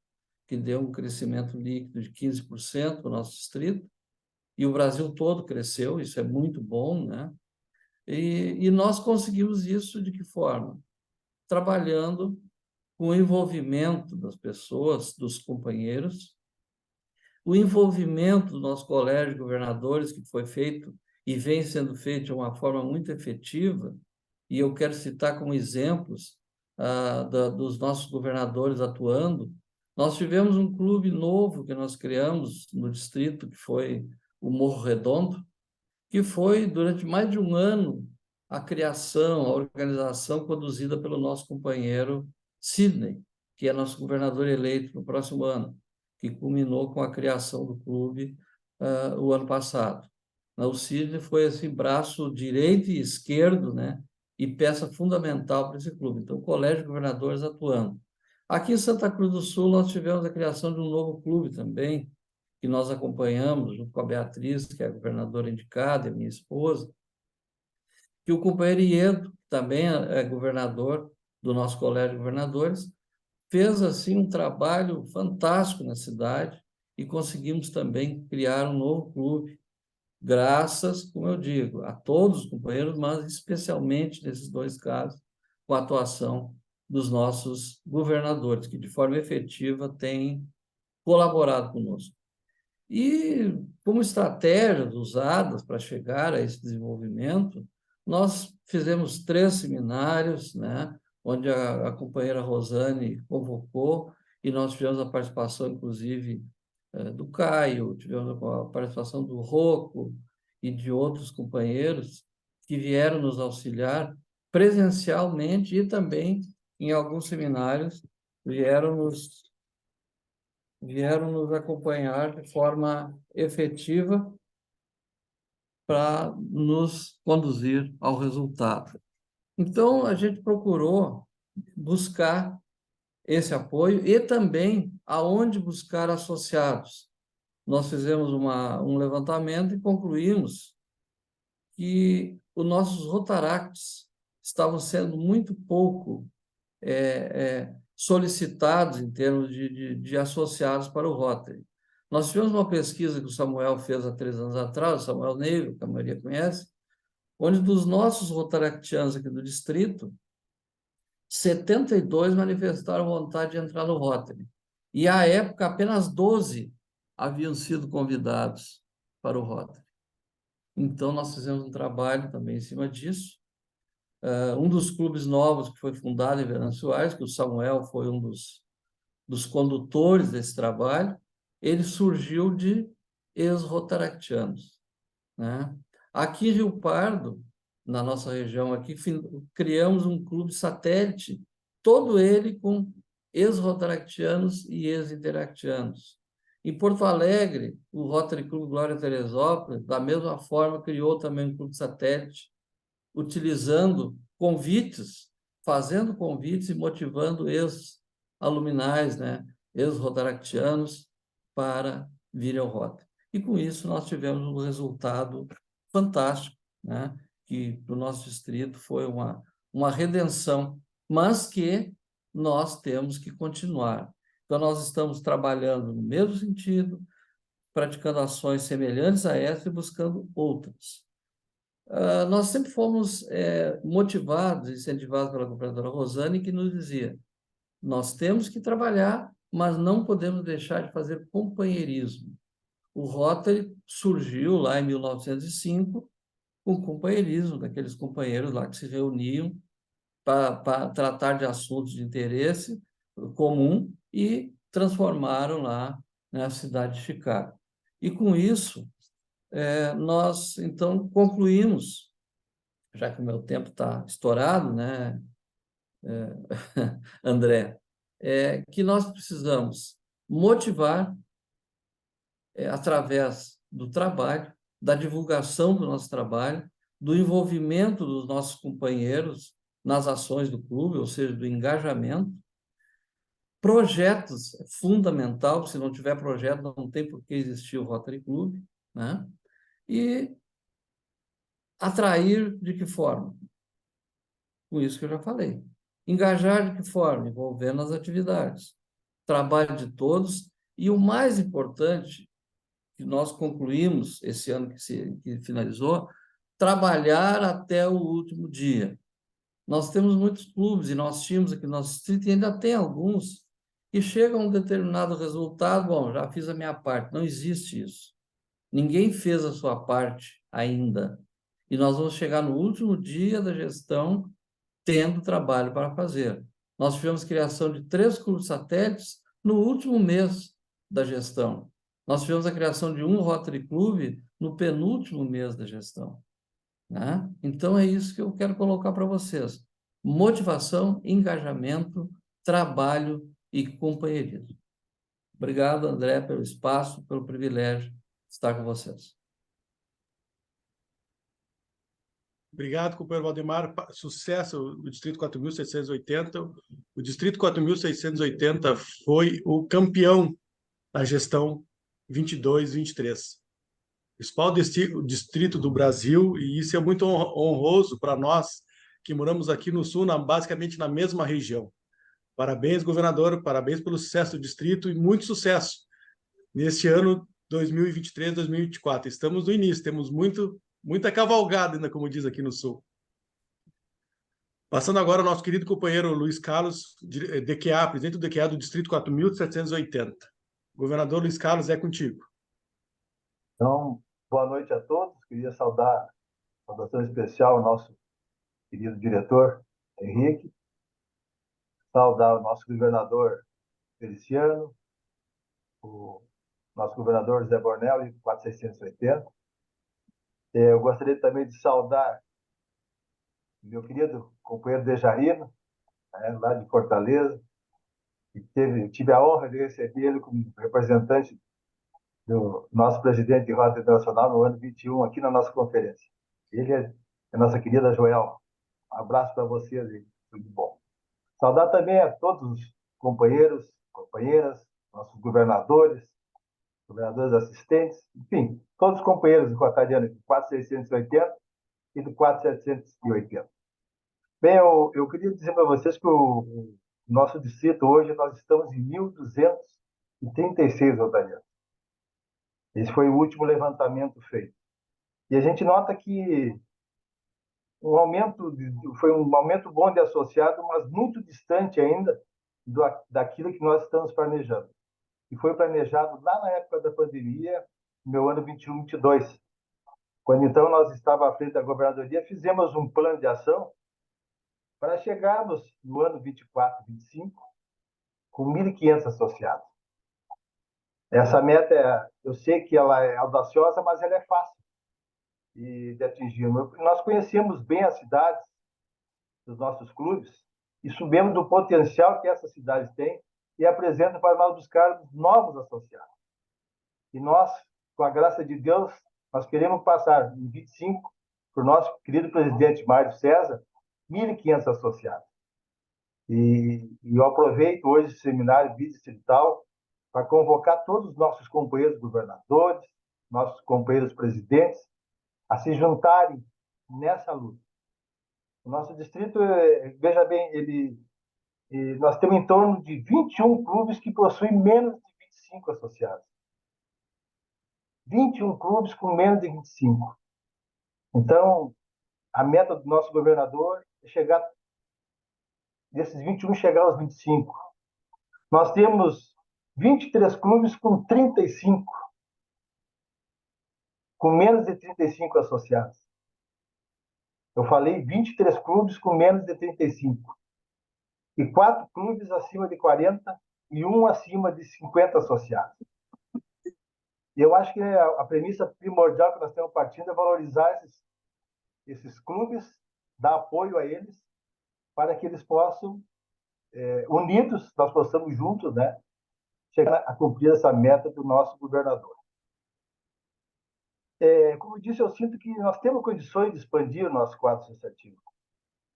que deu um crescimento líquido de 15% no nosso distrito, e o Brasil todo cresceu, isso é muito bom, né? E nós conseguimos isso de que forma? Trabalhando com o envolvimento das pessoas, dos companheiros, o envolvimento do nosso colégio de governadores, que foi feito e vem sendo feito de uma forma muito efetiva, e eu quero citar como exemplos dos nossos governadores atuando. Nós tivemos um clube novo que nós criamos no distrito, que foi o Morro Redondo, que foi, durante mais de um ano, a criação, a organização conduzida pelo nosso companheiro Sidney, que é nosso governador eleito no próximo ano, que culminou com a criação do clube o ano passado. O Sidney foi esse braço direito e esquerdo, né, e peça fundamental para esse clube. Então, o Colégio de Governadores atuando. Aqui em Santa Cruz do Sul, nós tivemos a criação de um novo clube também, que nós acompanhamos, junto com a Beatriz, que é a governadora indicada, e a minha esposa, que o companheiro Iedo, que também é governador do nosso Colégio de Governadores, fez assim um trabalho fantástico na cidade e conseguimos também criar um novo clube, graças, como eu digo, a todos os companheiros, mas especialmente nesses dois casos, com a atuação dos nossos governadores, que de forma efetiva têm colaborado conosco. E, como estratégias usadas para chegar a esse desenvolvimento, nós fizemos 3 seminários, né, onde a companheira Rosane convocou, e nós tivemos a participação, inclusive, do Caio, tivemos a participação do Rocco e de outros companheiros que vieram nos auxiliar presencialmente e também, em alguns seminários, vieram nos acompanhar de forma efetiva para nos conduzir ao resultado. Então, a gente procurou buscar esse apoio e também aonde buscar associados. Nós fizemos um levantamento e concluímos que os nossos Rotaracts estavam sendo muito pouco solicitados em termos de associados para o Rotary. Nós tivemos uma pesquisa que o Samuel fez há 3 anos atrás, o Samuel Neiva, que a maioria conhece, onde dos nossos rotaractianos aqui do distrito, 72 manifestaram vontade de entrar no Rotary. E, à época, apenas 12 haviam sido convidados para o Rotary. Então, nós fizemos um trabalho também em cima disso. Um dos clubes novos que foi fundado em Venâncio Aires, que o Samuel foi um dos condutores desse trabalho, ele surgiu de ex-rotaractianos, né? Aqui em Rio Pardo, na nossa região aqui, criamos um clube satélite, todo ele com ex-rotaractianos e ex-interactianos. Em Porto Alegre, o Rotary Clube Glória Teresópolis, da mesma forma, criou também um clube satélite, utilizando convites, fazendo convites e motivando ex-aluminais, né, ex-rotaractianos, para virem ao Rotary. E, com isso, nós tivemos um resultado fantástico, né, que para o nosso distrito foi uma redenção, mas que nós temos que continuar. Então, nós estamos trabalhando no mesmo sentido, praticando ações semelhantes a essa e buscando outras. Nós sempre fomos motivados, incentivados pela governadora Rosane, que nos dizia: nós temos que trabalhar, mas não podemos deixar de fazer companheirismo. O Rotary surgiu lá em 1905, com o companheirismo daqueles companheiros lá que se reuniam para tratar de assuntos de interesse comum e transformaram lá na cidade de Chicago. E, com isso, nós, então, concluímos, já que o meu tempo está estourado, né, André, que nós precisamos motivar, através do trabalho, da divulgação do nosso trabalho, do envolvimento dos nossos companheiros nas ações do clube, ou seja, do engajamento. Projetos é fundamental, se não tiver projeto, não tem por que existir o Rotary Club, né? E atrair de que forma? Com isso que eu já falei. Engajar de que forma? Envolvendo as atividades. Trabalho de todos e o mais importante, que nós concluímos esse ano que finalizou, trabalhar até o último dia. Nós temos muitos clubes, e nós tínhamos aqui no nosso distrito, e ainda tem alguns, que chegam a um determinado resultado, bom, já fiz a minha parte. Não existe isso. Ninguém fez a sua parte ainda. E nós vamos chegar no último dia da gestão tendo trabalho para fazer. Nós tivemos criação de 3 clubes satélites no último mês da gestão. Nós tivemos a criação de um Rotary Club no penúltimo mês da gestão, né? Então, é isso que eu quero colocar para vocês. Motivação, engajamento, trabalho e companheirismo. Obrigado, André, pelo espaço, pelo privilégio de estar com vocês. Obrigado, companheiro Valdemar. Sucesso o Distrito 4.680. O Distrito 4.680 foi o campeão da gestão 22-23. Principal distrito do Brasil, e isso é muito honroso para nós que moramos aqui no Sul, basicamente na mesma região. Parabéns, governador, parabéns pelo sucesso do distrito e muito sucesso neste ano 2023-2024. Estamos no início, temos muita cavalgada ainda, como diz aqui no Sul. Passando agora ao nosso querido companheiro Luiz Carlos, DQA, presidente do DQA do Distrito 4.780. Governador Luiz Carlos, é contigo. Então, boa noite a todos. Queria saudar, saudação especial ao nosso querido diretor, Henrique. Saudar o nosso governador Feliciano, o nosso governador Zé Bornelli, 4680. Eu gostaria também de saudar meu querido companheiro Dejarino, lá de Fortaleza, e tive a honra de recebê-lo como representante do nosso presidente de Rota Internacional no ano 21, aqui na nossa conferência. Ele é a nossa querida Joelma. Um abraço para vocês e tudo bom. Saudar também a todos os companheiros, companheiras, nossos governadores assistentes, enfim, todos os companheiros do Rotariano do 4680 e do 4780. Bem, eu queria dizer para vocês que o nosso distrito hoje, nós estamos em 1.236 rotarianos. Esse foi o último levantamento feito. E a gente nota que foi um aumento bom de associado, mas muito distante ainda daquilo que nós estamos planejando. E foi planejado lá na época da pandemia, no meu ano 21-22. Quando então nós estávamos à frente da governadoria, fizemos um plano de ação para chegarmos no ano 24-25 com 1.500 associados. Essa meta, eu sei que ela é audaciosa, mas ela é fácil de atingir. Nós conhecemos bem as cidades dos nossos clubes e sabemos do potencial que essas cidades têm e apresentam para nós buscarmos novos associados. E nós, com a graça de Deus, nós queremos passar em 25 para o nosso querido presidente Mário César, 1.500 associados. E eu aproveito hoje esse seminário bidistrital para convocar todos os nossos companheiros governadores, nossos companheiros presidentes, a se juntarem nessa luta. O nosso distrito, veja bem, nós temos em torno de 21 clubes que possuem menos de 25 associados. 21 clubes com menos de 25. Então, a meta do nosso governador é chegar, desses 21, chegar aos 25. Nós temos 23 clubes com 35, com menos de 35 associados. Eu falei 23 clubes com menos de 35. E 4 clubes acima de 40 e 1 acima de 50 associados. E eu acho que a premissa primordial que nós estamos partindo é valorizar esses clubes, dar apoio a eles, para que eles possam, unidos, nós possamos juntos, né, chegar a cumprir essa meta do nosso governador. Como eu disse, eu sinto que nós temos condições de expandir o nosso quadro associativo,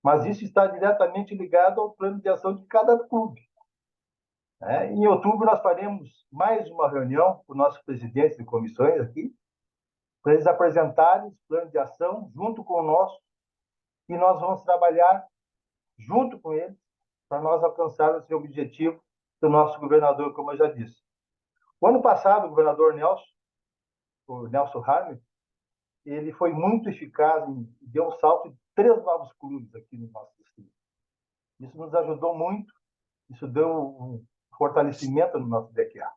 mas isso está diretamente ligado ao plano de ação de cada clube. Em outubro, nós faremos mais uma reunião com nossos presidentes de comissões aqui, para eles apresentarem os planos de ação junto com o nosso, e nós vamos trabalhar junto com eles para nós alcançarmos esse objetivo do nosso governador, como eu já disse. O ano passado, o governador o Nelson Harley, ele foi muito eficaz e deu um salto de 3 novos clubes aqui no nosso distrito. Isso nos ajudou muito, isso deu um fortalecimento no nosso DQA.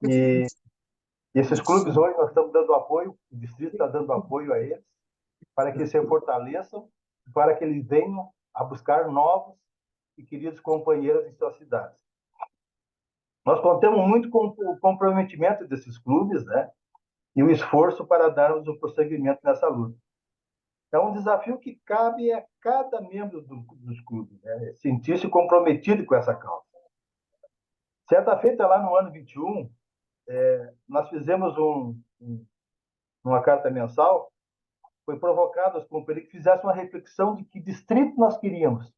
E esses clubes hoje nós estamos dando apoio, o distrito está dando apoio a eles, para que se fortaleçam, para que eles venham a buscar novos e queridos companheiros em suas cidades. Nós contamos muito com o comprometimento desses clubes, né? E o esforço para darmos um prosseguimento nessa luta. É um desafio que cabe a cada membro dos clubes, né? Sentir-se comprometido com essa causa. Certa feita, lá no ano 21, nós fizemos uma carta mensal, foi provocado aos companheiros que fizessem uma reflexão de que distrito nós queríamos.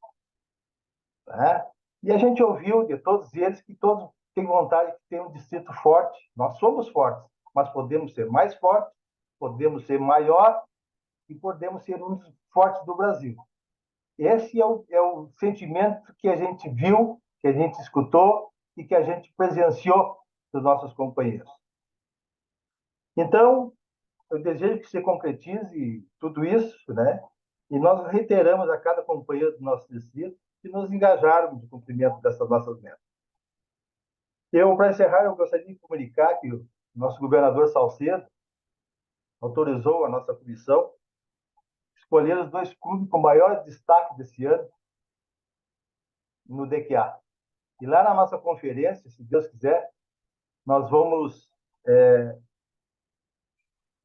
Né? E a gente ouviu de todos eles que todos têm vontade de ter um distrito forte. Nós somos fortes, mas podemos ser mais fortes, podemos ser maior e podemos ser um dos fortes do Brasil. Esse é o sentimento que a gente viu, que a gente escutou e que a gente presenciou dos nossos companheiros. Então, eu desejo que se concretize tudo isso, né? E nós reiteramos a cada companheiro do nosso distrito que nos engajaram no cumprimento dessas nossas metas. Para encerrar, eu gostaria de comunicar que o nosso governador Salcedo autorizou a nossa comissão escolher os 2 clubes com maior destaque desse ano no DQA. E lá na nossa conferência, se Deus quiser, nós vamos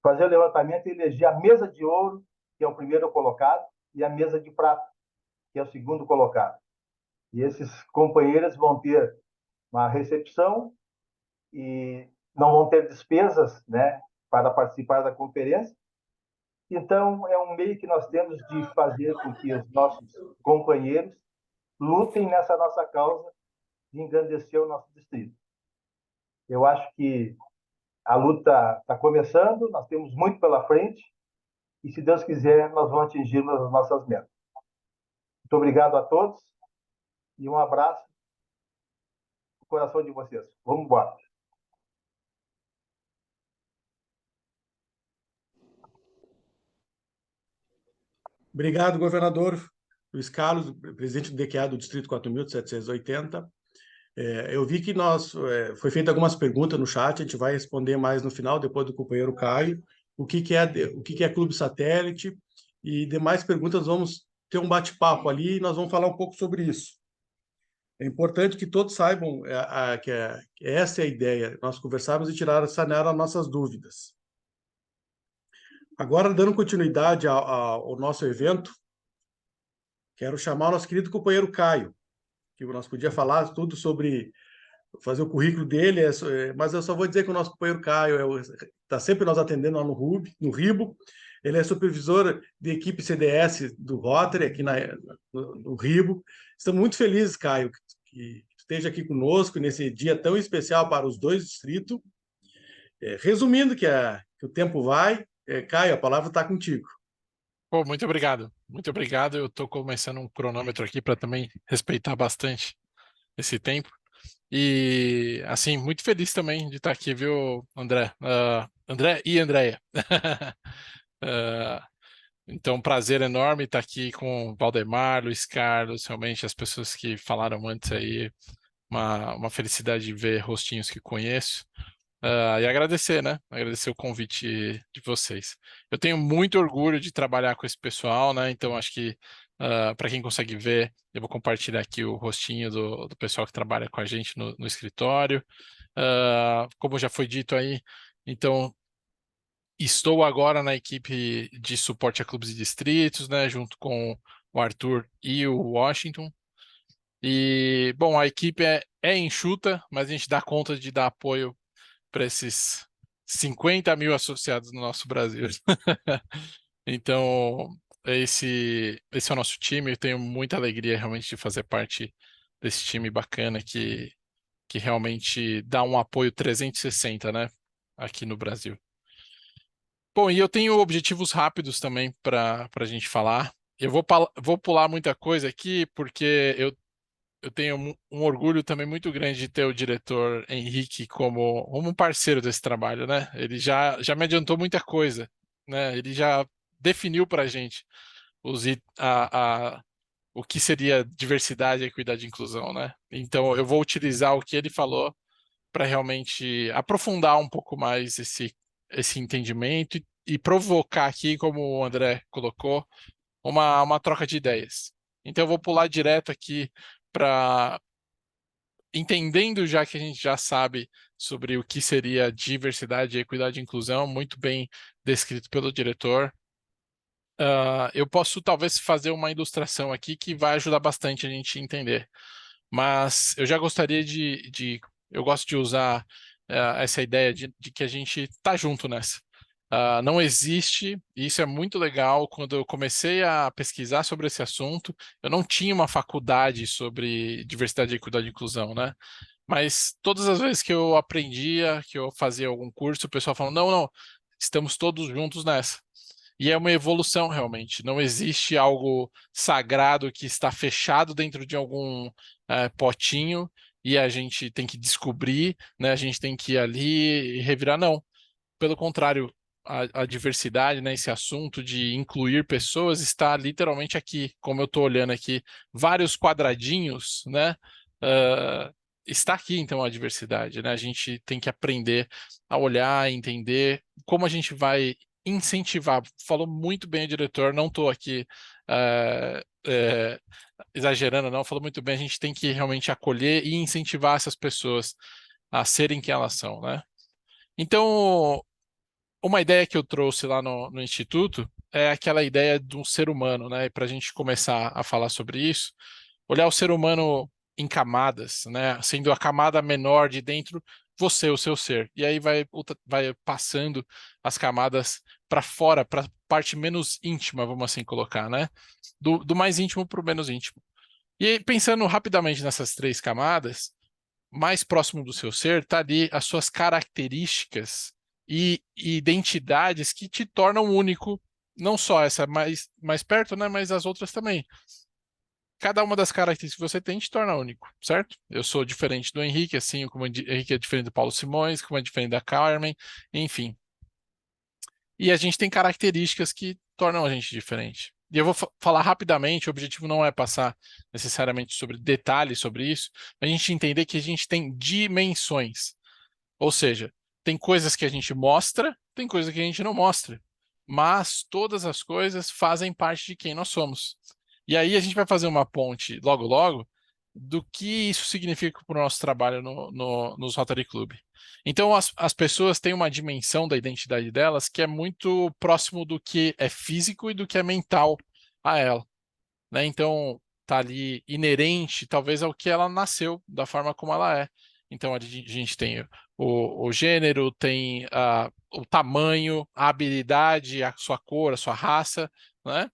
fazer o levantamento e eleger a mesa de ouro, que é o primeiro colocado, e a mesa de prata, que é o segundo colocado. E esses companheiros vão ter uma recepção e não vão ter despesas, né, para participar da conferência. Então, é um meio que nós temos de fazer com que os nossos companheiros lutem nessa nossa causa de engrandecer o nosso distrito. Eu acho que a luta está começando, nós temos muito pela frente, e se Deus quiser, nós vamos atingir as nossas metas. Muito obrigado a todos e um abraço no coração de vocês. Vamos embora. Obrigado, governador Luiz Carlos, presidente do DQA do Distrito 4.780. Eu vi que foi feita algumas perguntas no chat, a gente vai responder mais no final, depois do companheiro Caio, o que é Clube Satélite, e demais perguntas vamos ter um bate-papo ali e nós vamos falar um pouco sobre isso. É importante que todos saibam que essa é a ideia, nós conversarmos e sanar as nossas dúvidas. Agora, dando continuidade ao nosso evento, quero chamar o nosso querido companheiro Caio, que nós podíamos falar tudo sobre fazer o currículo dele, mas eu só vou dizer que o nosso companheiro Caio está sempre nos atendendo lá no Ribo. Ele é supervisor de equipe CDS do Rotary, aqui no Ribo. Estamos muito felizes, Caio, que esteja aqui conosco nesse dia tão especial para os 2 distritos. Resumindo que o tempo vai, Caio, a palavra está contigo. Pô, muito obrigado. Muito obrigado. Eu estou começando um cronômetro aqui para também respeitar bastante esse tempo. E, assim, muito feliz também de estar aqui, viu, André? André e Andréia. Então, prazer enorme estar aqui com o Valdemar, Luiz Carlos, realmente as pessoas que falaram antes aí, uma felicidade de ver rostinhos que conheço. E agradecer, né? Agradecer o convite de vocês. Eu tenho muito orgulho de trabalhar com esse pessoal, né? Então, acho que para quem consegue ver, eu vou compartilhar aqui o rostinho do pessoal que trabalha com a gente no escritório. Como já foi dito aí, então, estou agora na equipe de suporte a clubes e distritos, né? Junto com o Arthur e o Washington. E, bom, a equipe é enxuta, mas a gente dá conta de dar apoio para esses 50 mil associados no nosso Brasil. Então, esse é o nosso time. Eu tenho muita alegria realmente de fazer parte desse time bacana que realmente dá um apoio 360, né, aqui no Brasil. Bom, e eu tenho objetivos rápidos também para a gente falar. Eu vou pular muita coisa aqui, porque eu tenho um orgulho também muito grande de ter o diretor Henrique como um parceiro desse trabalho, né? Ele já me adiantou muita coisa, né? Ele já definiu para a gente o que seria diversidade, equidade e inclusão, né? Então, eu vou utilizar o que ele falou para realmente aprofundar um pouco mais esse entendimento e provocar aqui, como o André colocou, uma troca de ideias. Então, eu vou pular direto aqui para, entendendo já que a gente já sabe sobre o que seria diversidade, equidade e inclusão, muito bem descrito pelo diretor. Eu posso talvez fazer uma ilustração aqui que vai ajudar bastante a gente a entender. Mas eu já gostaria eu gosto de usar essa ideia de que a gente está junto nessa. Não existe, e isso é muito legal, quando eu comecei a pesquisar sobre esse assunto, eu não tinha uma faculdade sobre diversidade, equidade e inclusão, né? Mas todas as vezes que eu aprendia, que eu fazia algum curso, o pessoal falou, não, estamos todos juntos nessa. E é uma evolução realmente. Não existe algo sagrado que está fechado dentro de algum potinho e a gente tem que descobrir, né? A gente tem que ir ali e revirar. Não. Pelo contrário, a diversidade, né? Esse assunto de incluir pessoas está literalmente aqui, como eu estou olhando aqui, vários quadradinhos, né? ah, Está aqui então a diversidade, né? A gente tem que aprender a olhar, entender como a gente vai incentivar. Falou muito bem o diretor, não estou aqui exagerando, não. Falou muito bem, a gente tem que realmente acolher e incentivar essas pessoas a serem quem elas são, né? Então, uma ideia que eu trouxe lá no Instituto é aquela ideia de um ser humano, né? Para a gente começar a falar sobre isso, olhar o ser humano em camadas, né? Sendo a camada menor de dentro, você, o seu ser. E aí vai passando as camadas para fora, para a parte menos íntima, vamos assim colocar, né? Do mais íntimo para o menos íntimo. E aí, pensando rapidamente nessas três camadas, mais próximo do seu ser está ali as suas características e identidades que te tornam único, não só essa mais perto, né, mas as outras também. Cada uma das características que você tem te torna único, certo? Eu sou diferente do Henrique, assim como o Henrique é diferente do Paulo Simões, como é diferente da Carmen, enfim. E a gente tem características que tornam a gente diferente. E eu vou falar rapidamente, o objetivo não é passar necessariamente sobre detalhes sobre isso, mas a gente entender que a gente tem dimensões. Ou seja, tem coisas que a gente mostra, tem coisas que a gente não mostra. Mas todas as coisas fazem parte de quem nós somos. E aí a gente vai fazer uma ponte logo logo do que isso significa para o nosso trabalho nos Rotary Club. Então, as pessoas têm uma dimensão da identidade delas que é muito próximo do que é físico e do que é mental a ela, né? Então, tá ali inerente, talvez, ao que ela nasceu, da forma como ela é. Então, a gente tem o gênero, tem o tamanho, a habilidade, a sua cor, a sua raça, né?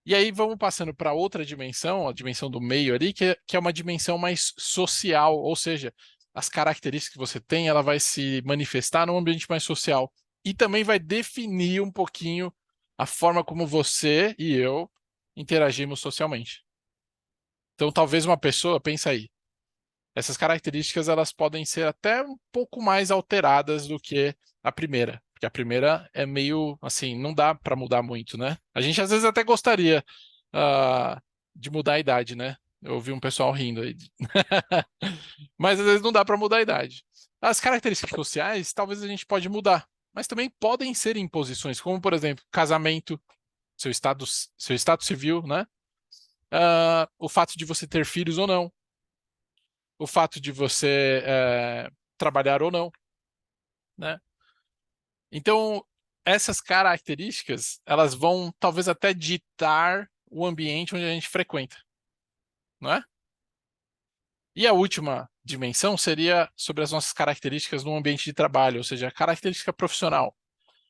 E aí vamos passando para outra dimensão, a dimensão do meio ali, que é uma dimensão mais social, ou seja, as características que você tem, ela vai se manifestar num ambiente mais social. E também vai definir um pouquinho a forma como você e eu interagimos socialmente. Então, talvez uma pessoa, pensa aí, essas características elas podem ser até um pouco mais alteradas do que a primeira, porque a primeira é meio assim, não dá para mudar muito, né? A gente às vezes até gostaria de mudar a idade, né? Eu ouvi um pessoal rindo aí. Mas às vezes não dá para mudar a idade. As características sociais, talvez a gente pode mudar, mas também podem ser imposições, como por exemplo, casamento, seu estado civil, né? O fato de você ter filhos ou não, o fato de você trabalhar ou não, né? Então, essas características, elas vão talvez até ditar o ambiente onde a gente frequenta, não é? E a última dimensão seria sobre as nossas características no ambiente de trabalho, ou seja, a característica profissional.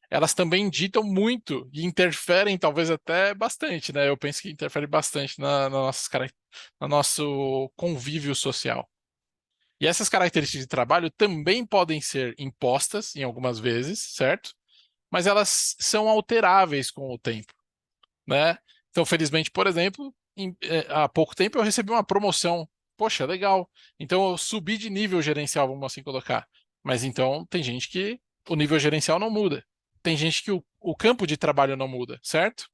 Elas também ditam muito e interferem, talvez até bastante, né? Eu penso que interfere bastante no nosso convívio social. E essas características de trabalho também podem ser impostas em algumas vezes, certo? Mas elas são alteráveis com o tempo, né? Então, felizmente, por exemplo, há pouco tempo eu recebi uma promoção. Poxa, legal. Então eu subi de nível gerencial, vamos assim colocar. Mas então tem gente que o nível gerencial não muda. Tem gente que o campo de trabalho não muda, certo?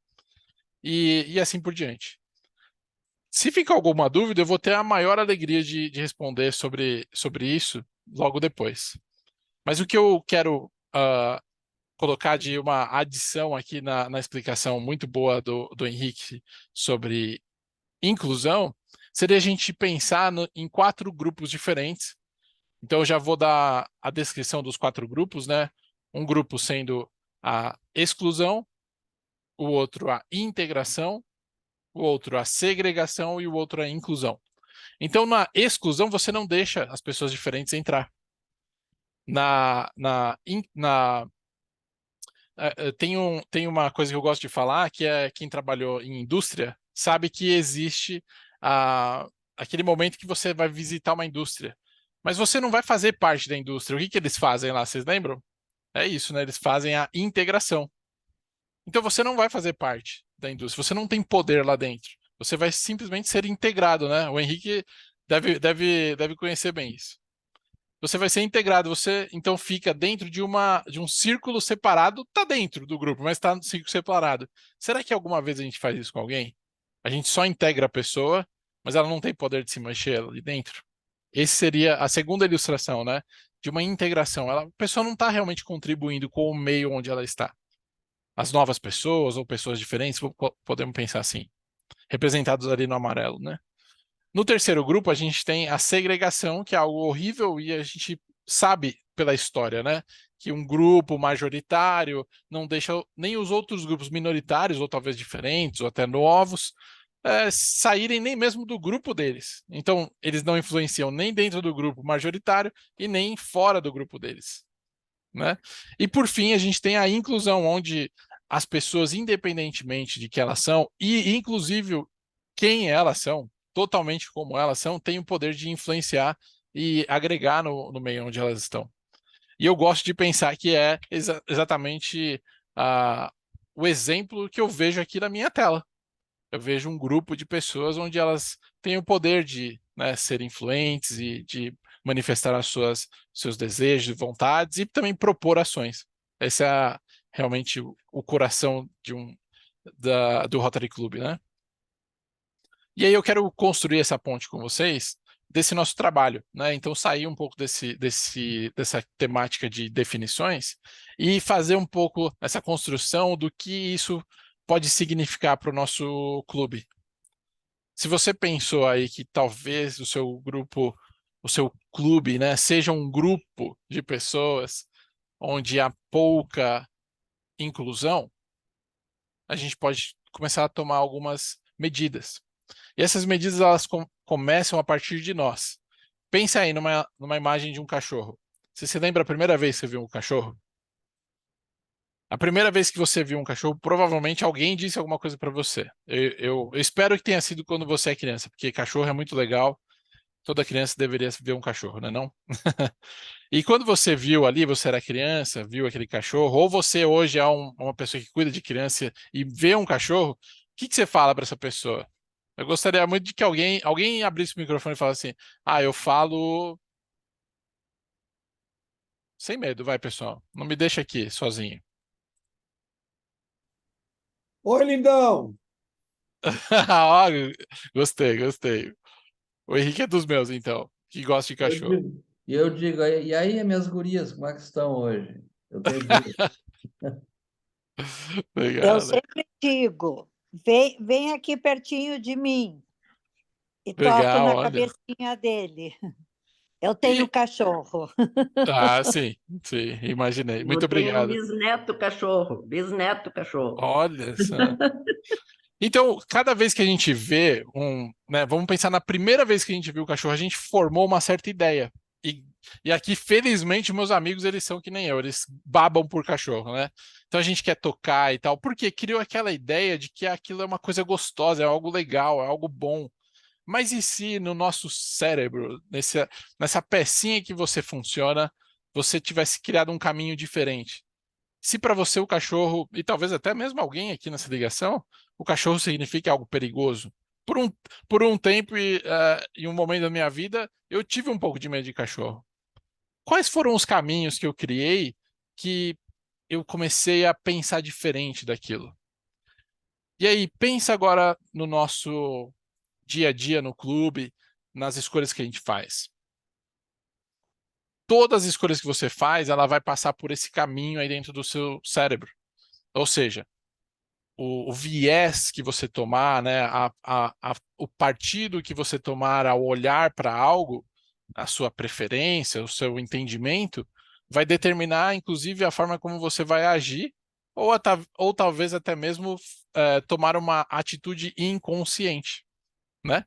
E assim por diante. Se ficar alguma dúvida, eu vou ter a maior alegria de responder sobre isso logo depois. Mas o que eu quero colocar de uma adição aqui na explicação muito boa do Henrique sobre inclusão seria a gente pensar em 4 grupos diferentes. Então, eu já vou dar a descrição dos 4 grupos, né? Um grupo sendo a exclusão, o outro a integração, o outro a segregação e o outro a inclusão. Então, na exclusão, você não deixa as pessoas diferentes entrar. Tem uma coisa que eu gosto de falar, que é quem trabalhou em indústria sabe que existe aquele momento que você vai visitar uma indústria. Mas você não vai fazer parte da indústria. O que eles fazem lá? Vocês lembram? É isso, né? Eles fazem a integração. Então você não vai fazer parte da indústria. Você não tem poder lá dentro. Você vai simplesmente ser integrado, né? O Henrique deve conhecer bem isso. Você vai ser integrado, você então fica dentro de um círculo separado, tá dentro do grupo, mas está no círculo separado. Será que alguma vez a gente faz isso com alguém? A gente só integra a pessoa, mas ela não tem poder de se mexer ali dentro? Esse seria a segunda ilustração, né? De uma integração. A pessoa não está realmente contribuindo com o meio onde ela está. As novas pessoas ou pessoas diferentes, podemos pensar assim, representados ali no amarelo, né? No terceiro grupo, a gente tem a segregação, que é algo horrível e a gente sabe pela história, né? Que um grupo majoritário não deixa nem os outros grupos minoritários, ou talvez diferentes, ou até novos, saírem nem mesmo do grupo deles. Então, eles não influenciam nem dentro do grupo majoritário e nem fora do grupo deles, né? E por fim, a gente tem a inclusão, onde as pessoas, independentemente de que elas são, e inclusive quem elas são, totalmente como elas são, têm o poder de influenciar e agregar no meio onde elas estão. E eu gosto de pensar que é exatamente o exemplo que eu vejo aqui na minha tela. Eu vejo um grupo de pessoas onde elas têm o poder de, né, ser influentes e de manifestar seus desejos e vontades e também propor ações. Esse é realmente o coração do Rotary Club, né? E aí eu quero construir essa ponte com vocês desse nosso trabalho, né? Então sair um pouco dessa temática de definições e fazer um pouco essa construção do que isso pode significar para o nosso clube. Se você pensou aí que talvez o seu grupo, o seu clube, né, seja um grupo de pessoas onde há pouca inclusão, a gente pode começar a tomar algumas medidas. E essas medidas elas começam a partir de nós. Pensa aí numa imagem de um cachorro. Você se lembra a primeira vez que você viu um cachorro? A primeira vez que você viu um cachorro, provavelmente alguém disse alguma coisa para você. Eu espero que tenha sido quando você é criança, porque cachorro é muito legal. Toda criança deveria ver um cachorro, né, não? E quando você viu ali, você era criança, viu aquele cachorro, ou você hoje é uma pessoa que cuida de criança e vê um cachorro, o que você fala para essa pessoa? Eu gostaria muito de que alguém abrisse o microfone e falasse assim: ah, eu falo sem medo, vai, pessoal. Não me deixa aqui sozinho. Oi, lindão! Ó, gostei. O Henrique é dos meus, então, que gosta de cachorro. Eu digo, e aí, minhas gurias, como é que estão hoje? Eu tenho duas. Legal, Eu sempre digo, vem aqui pertinho de mim e toco legal, na olha. cabecinha dele. Eu tenho cachorro. Ah, sim, imaginei. Muito Eu tenho um obrigado. bisneto cachorro. Olha só. Então, cada vez que a gente vê né, vamos pensar na primeira vez que a gente viu o cachorro, a gente formou uma certa ideia. E aqui, felizmente, meus amigos, eles são que nem eu, eles babam por cachorro, né? Então a gente quer tocar e tal, porque criou aquela ideia de que aquilo é uma coisa gostosa, é algo legal, é algo bom. Mas e se no nosso cérebro, nessa pecinha que você funciona, você tivesse criado um caminho diferente? Se para você o cachorro, e talvez até mesmo alguém aqui nessa ligação, o cachorro significa algo perigoso. Por um tempo e um momento da minha vida, eu tive um pouco de medo de cachorro. Quais foram os caminhos que eu criei que eu comecei a pensar diferente daquilo? E aí, pensa agora no nosso dia a dia no clube, nas escolhas que a gente faz. Todas as escolhas que você faz, ela vai passar por esse caminho aí dentro do seu cérebro. Ou seja, o viés que você tomar, né, o partido que você tomar ao olhar para algo, a sua preferência, o seu entendimento, vai determinar, inclusive, a forma como você vai agir, ou talvez até mesmo tomar uma atitude inconsciente, né?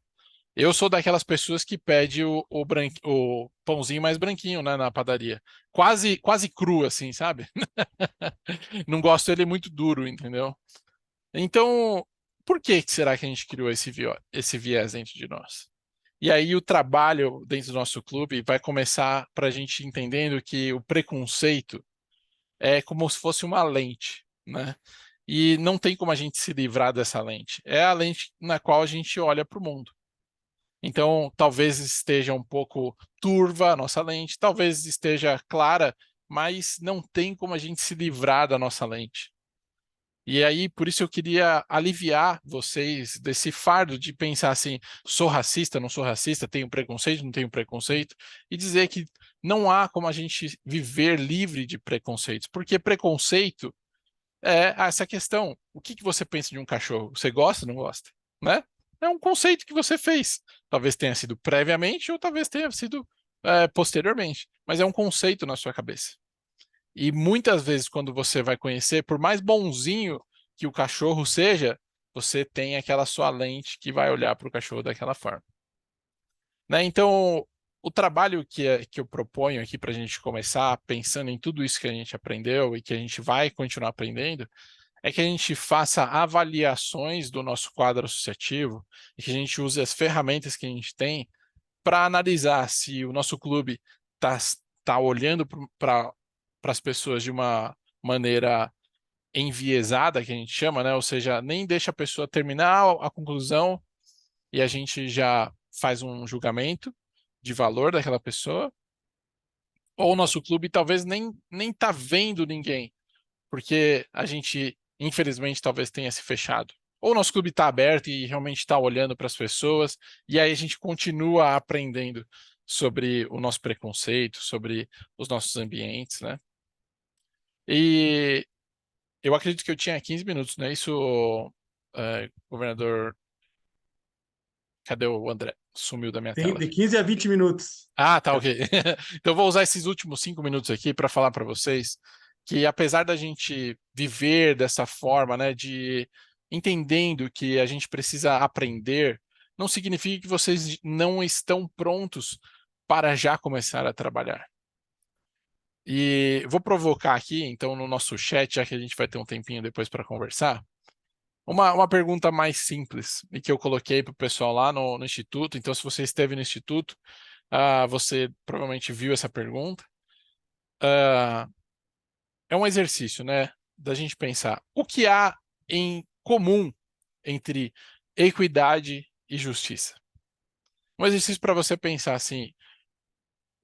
Eu sou daquelas pessoas que pede o pãozinho mais branquinho, né, na padaria. Quase cru, assim, sabe? Não gosto dele muito duro, entendeu? Então, por que será que a gente criou esse viés dentro de nós? E aí o trabalho dentro do nosso clube vai começar para a gente entendendo que o preconceito é como se fosse uma lente, né? E não tem como a gente se livrar dessa lente. É a lente na qual a gente olha para o mundo. Então, talvez esteja um pouco turva a nossa lente, talvez esteja clara, mas não tem como a gente se livrar da nossa lente. E aí, por isso eu queria aliviar vocês desse fardo de pensar assim, sou racista, não sou racista, tenho preconceito, não tenho preconceito, e dizer que não há como a gente viver livre de preconceitos, porque preconceito é essa questão. O que você pensa de um cachorro? Você gosta ou não gosta? Né? É um conceito que você fez. Talvez tenha sido previamente ou talvez tenha sido posteriormente, mas é um conceito na sua cabeça. E muitas vezes, quando você vai conhecer, por mais bonzinho que o cachorro seja, você tem aquela sua lente que vai olhar para o cachorro daquela forma. Né? Então, o trabalho que eu proponho aqui para a gente começar, pensando em tudo isso que a gente aprendeu e que a gente vai continuar aprendendo, é que a gente faça avaliações do nosso quadro associativo e que a gente use as ferramentas que a gente tem para analisar se o nosso clube tá olhando para as pessoas de uma maneira enviesada, que a gente chama, né? Ou seja, nem deixa a pessoa terminar a conclusão e a gente já faz um julgamento de valor daquela pessoa. Ou o nosso clube talvez nem tá vendo ninguém, porque a gente, infelizmente, talvez tenha se fechado. Ou o nosso clube está aberto e realmente está olhando para as pessoas, e aí a gente continua aprendendo sobre o nosso preconceito, sobre os nossos ambientes, né? E eu acredito que eu tinha 15 minutos, né? Isso, governador. Cadê o André? Sumiu da minha Tem tela de aqui. 15 a 20 minutos. Ah, tá, ok. Então eu vou usar esses últimos 5 minutos aqui para falar para vocês que apesar da gente viver dessa forma, né, de entendendo que a gente precisa aprender, não significa que vocês não estão prontos para já começar a trabalhar. E vou provocar aqui, então, no nosso chat, já que a gente vai ter um tempinho depois para conversar, uma pergunta mais simples e que eu coloquei para o pessoal lá no Instituto. Então, se você esteve no Instituto, você provavelmente viu essa pergunta. É um exercício, né, da gente pensar o que há em comum entre equidade e justiça. Um exercício para você pensar assim,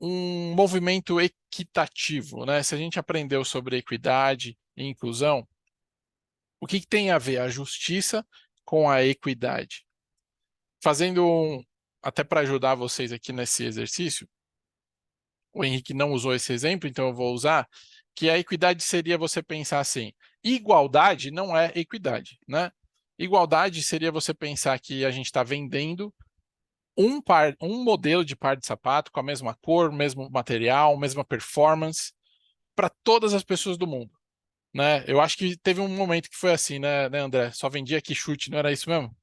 um movimento equitativo, né? Se a gente aprendeu sobre equidade e inclusão, o que tem a ver a justiça com a equidade? Fazendo até para ajudar vocês aqui nesse exercício, o Henrique não usou esse exemplo, então eu vou usar, que a equidade seria você pensar assim, igualdade não é equidade, né? Igualdade seria você pensar que a gente está vendendo um modelo de par de sapato com a mesma cor, mesmo material, mesma performance, para todas as pessoas do mundo, né? Eu acho que teve um momento que foi assim, né, André? Só vendia quichute, não era isso mesmo?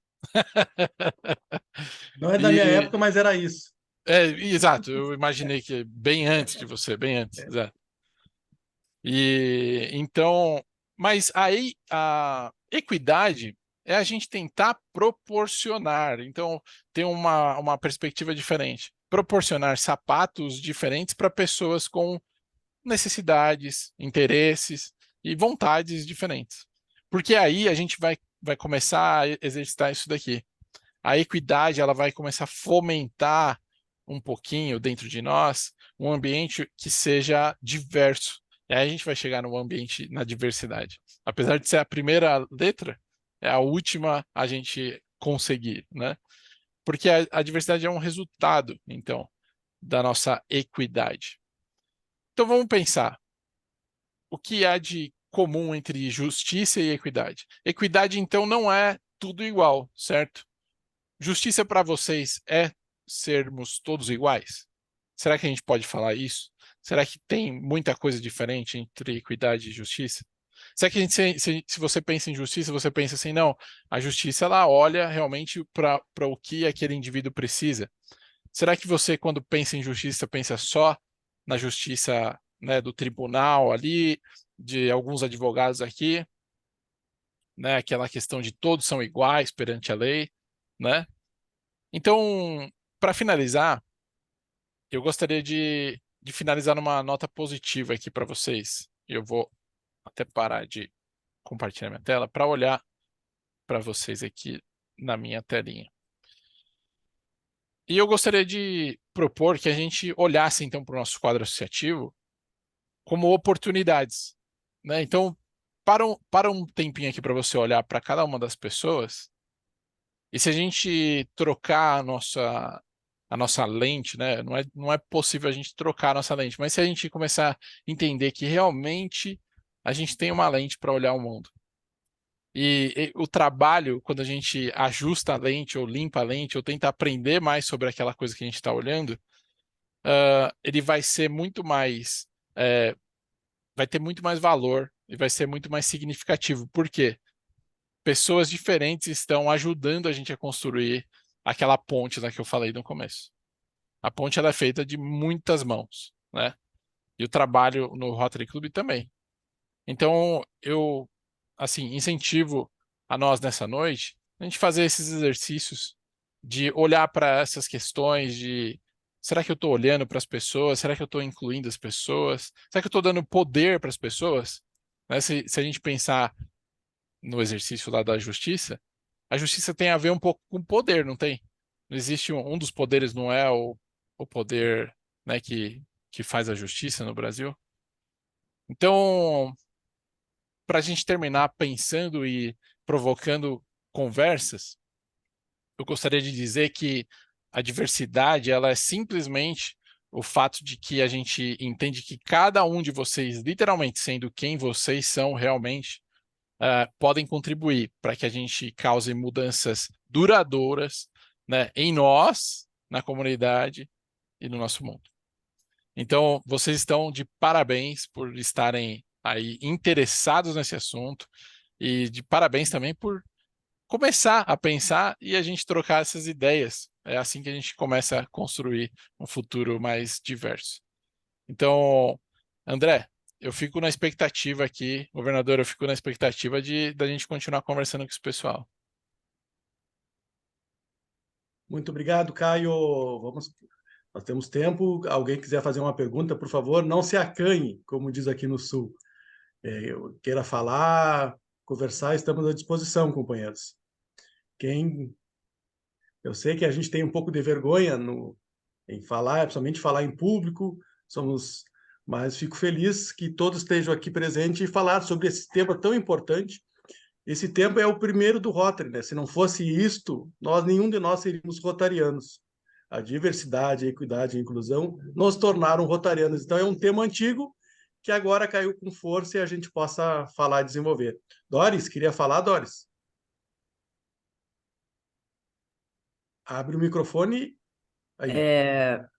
Não é da minha época, mas era isso. Exato, eu imaginei que bem antes de você, bem antes, exato. E então, mas aí a equidade é a gente tentar proporcionar, então tem uma perspectiva diferente. Proporcionar sapatos diferentes para pessoas com necessidades, interesses e vontades diferentes. Porque aí a gente vai começar a exercitar isso daqui. A equidade ela vai começar a fomentar um pouquinho dentro de nós um ambiente que seja diverso. E aí a gente vai chegar no ambiente na diversidade. Apesar de ser a primeira letra, é a última a gente conseguir, né? Porque a diversidade é um resultado, então, da nossa equidade. Então vamos pensar. O que há de comum entre justiça e equidade? Equidade, então, não é tudo igual, certo? Justiça para vocês é sermos todos iguais? Será que a gente pode falar isso? Será que tem muita coisa diferente entre equidade e justiça? Será que se você pensa em justiça, você pensa assim, não, a justiça ela olha realmente para o que aquele indivíduo precisa? Será que você, quando pensa em justiça, pensa só na justiça, né, do tribunal ali, de alguns advogados aqui, né, aquela questão de todos são iguais perante a lei, né? Então, para finalizar, eu gostaria de finalizar numa nota positiva aqui para vocês. Eu vou até parar de compartilhar minha tela para olhar para vocês aqui na minha telinha. E eu gostaria de propor que a gente olhasse então para o nosso quadro associativo como oportunidades, né? Então, para um tempinho aqui para você olhar para cada uma das pessoas, e se a gente trocar a nossa lente, né? Não é possível a gente trocar a nossa lente, mas se a gente começar a entender que realmente a gente tem uma lente para olhar o mundo. E o trabalho, quando a gente ajusta a lente, ou limpa a lente, ou tenta aprender mais sobre aquela coisa que a gente está olhando, ele vai ser muito mais, vai ter muito mais valor e vai ser muito mais significativo. Por quê? Pessoas diferentes estão ajudando a gente a construir aquela ponte que eu falei no começo. A ponte ela é feita de muitas mãos, né? E o trabalho no Rotary Club também. Então, eu, assim, incentivo a nós nessa noite a gente fazer esses exercícios de olhar para essas questões de será que eu estou olhando para as pessoas? Será que eu estou incluindo as pessoas? Será que eu estou dando poder para as pessoas? Né? Se a gente pensar no exercício lá da justiça, a justiça tem a ver um pouco com poder, não tem? Não existe um dos poderes, não é o poder, né, que faz a justiça no Brasil? Então, para a gente terminar pensando e provocando conversas, eu gostaria de dizer que a diversidade ela é simplesmente o fato de que a gente entende que cada um de vocês, literalmente sendo quem vocês são realmente, podem contribuir para que a gente cause mudanças duradouras, né, em nós, na comunidade e no nosso mundo. Então, vocês estão de parabéns por estarem aí interessados nesse assunto e de parabéns também por começar a pensar e a gente trocar essas ideias. É assim que a gente começa a construir um futuro mais diverso. Então, André, eu fico na expectativa aqui, governador, eu fico na expectativa da gente continuar conversando com esse pessoal. Muito obrigado, Caio. Nós temos tempo. Alguém quiser fazer uma pergunta, por favor, não se acanhe, como diz aqui no Sul. Queira falar, conversar, estamos à disposição, companheiros. Eu sei que a gente tem um pouco de vergonha em falar, principalmente falar em público, mas fico feliz que todos estejam aqui presentes e falar sobre esse tema tão importante. Esse tema é o primeiro do Rotary, né? Se não fosse isto, nenhum de nós seríamos rotarianos. A diversidade, a equidade e a inclusão nos tornaram rotarianos. Então, é um tema antigo que agora caiu com força e a gente possa falar e desenvolver. Doris, queria falar, Doris? Abre o microfone. Aí.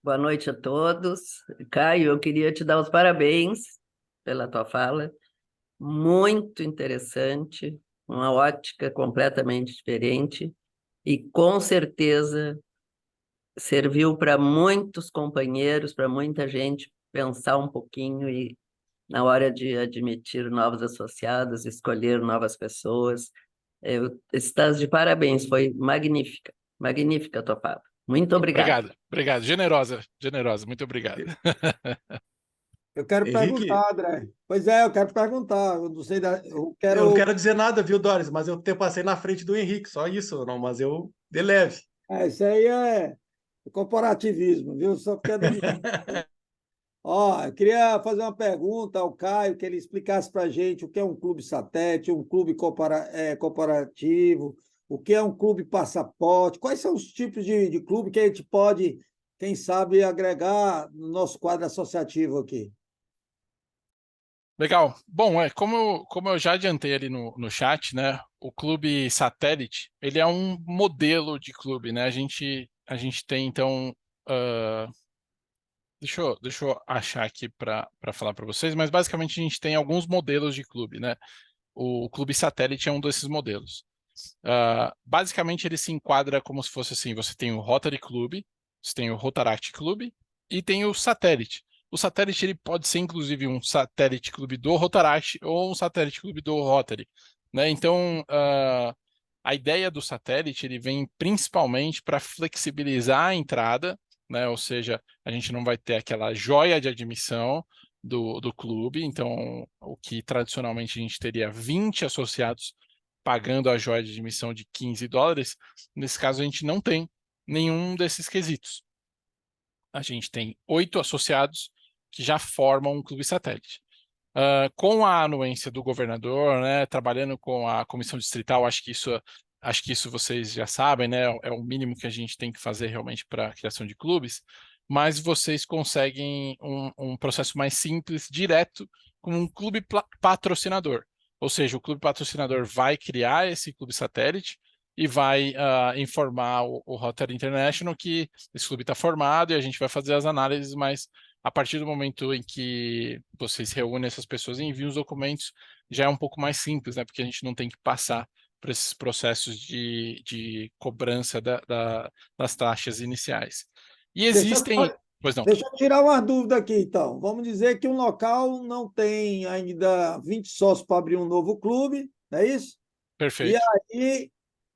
Boa noite a todos. Caio, eu queria te dar os parabéns pela tua fala. muito interessante, uma ótica completamente diferente e com certeza serviu para muitos companheiros, para muita gente pensar um pouquinho e na hora de admitir novos associados, escolher novas pessoas. Estás de parabéns, foi magnífica, magnífica a tua fala. Muito obrigado. Obrigado. Generosa, muito obrigado. Eu quero Henrique, perguntar, André. Pois é, eu quero perguntar. Eu não sei, eu eu não quero. quero dizer nada, viu, Doris? Mas eu te passei na frente do Henrique, só isso, não, mas eu de leve. Isso aí é corporativismo, viu? Só porque é do meio. Ó, eu queria fazer uma pergunta ao Caio, que ele explicasse para a gente o que é um clube satélite, um clube corporativo, o que é um clube passaporte, quais são os tipos de clube que a gente pode, quem sabe, agregar no nosso quadro associativo aqui. Legal. Bom, como eu já adiantei ali no chat, né? O clube satélite, ele é um modelo de clube, né? A gente tem, então... deixa eu achar aqui para falar para vocês, mas basicamente a gente tem alguns modelos de clube, né? O clube satélite é um desses modelos. Basicamente ele se enquadra como se fosse assim, você tem o Rotary Club, você tem o Rotaract Club e tem o satélite. O satélite ele pode ser inclusive um satélite clube do Rotaract ou um satélite clube do Rotary, né? Então, a ideia do satélite ele vem principalmente para flexibilizar a entrada, né? Ou seja, a gente não vai ter aquela joia de admissão do clube. Então, o que tradicionalmente a gente teria 20 associados pagando a joia de admissão de $15, nesse caso a gente não tem nenhum desses quesitos. A gente tem 8 associados que já formam um clube satélite. Com a anuência do governador, né, trabalhando com a comissão distrital, acho que isso vocês já sabem, né, é o mínimo que a gente tem que fazer realmente para a criação de clubes, mas vocês conseguem um processo mais simples, direto, com um clube patrocinador. Ou seja, o clube patrocinador vai criar esse clube satélite e vai informar o Rotary International que esse clube está formado e a gente vai fazer as análises, mas a partir do momento em que vocês reúnem essas pessoas e enviam os documentos, já é um pouco mais simples, né? Porque a gente não tem que passar por esses processos de cobrança das taxas iniciais. E existem... Pois não. Deixa eu tirar uma dúvida aqui, então. Vamos dizer que um local não tem ainda 20 sócios para abrir um novo clube, não é isso? Perfeito. E aí,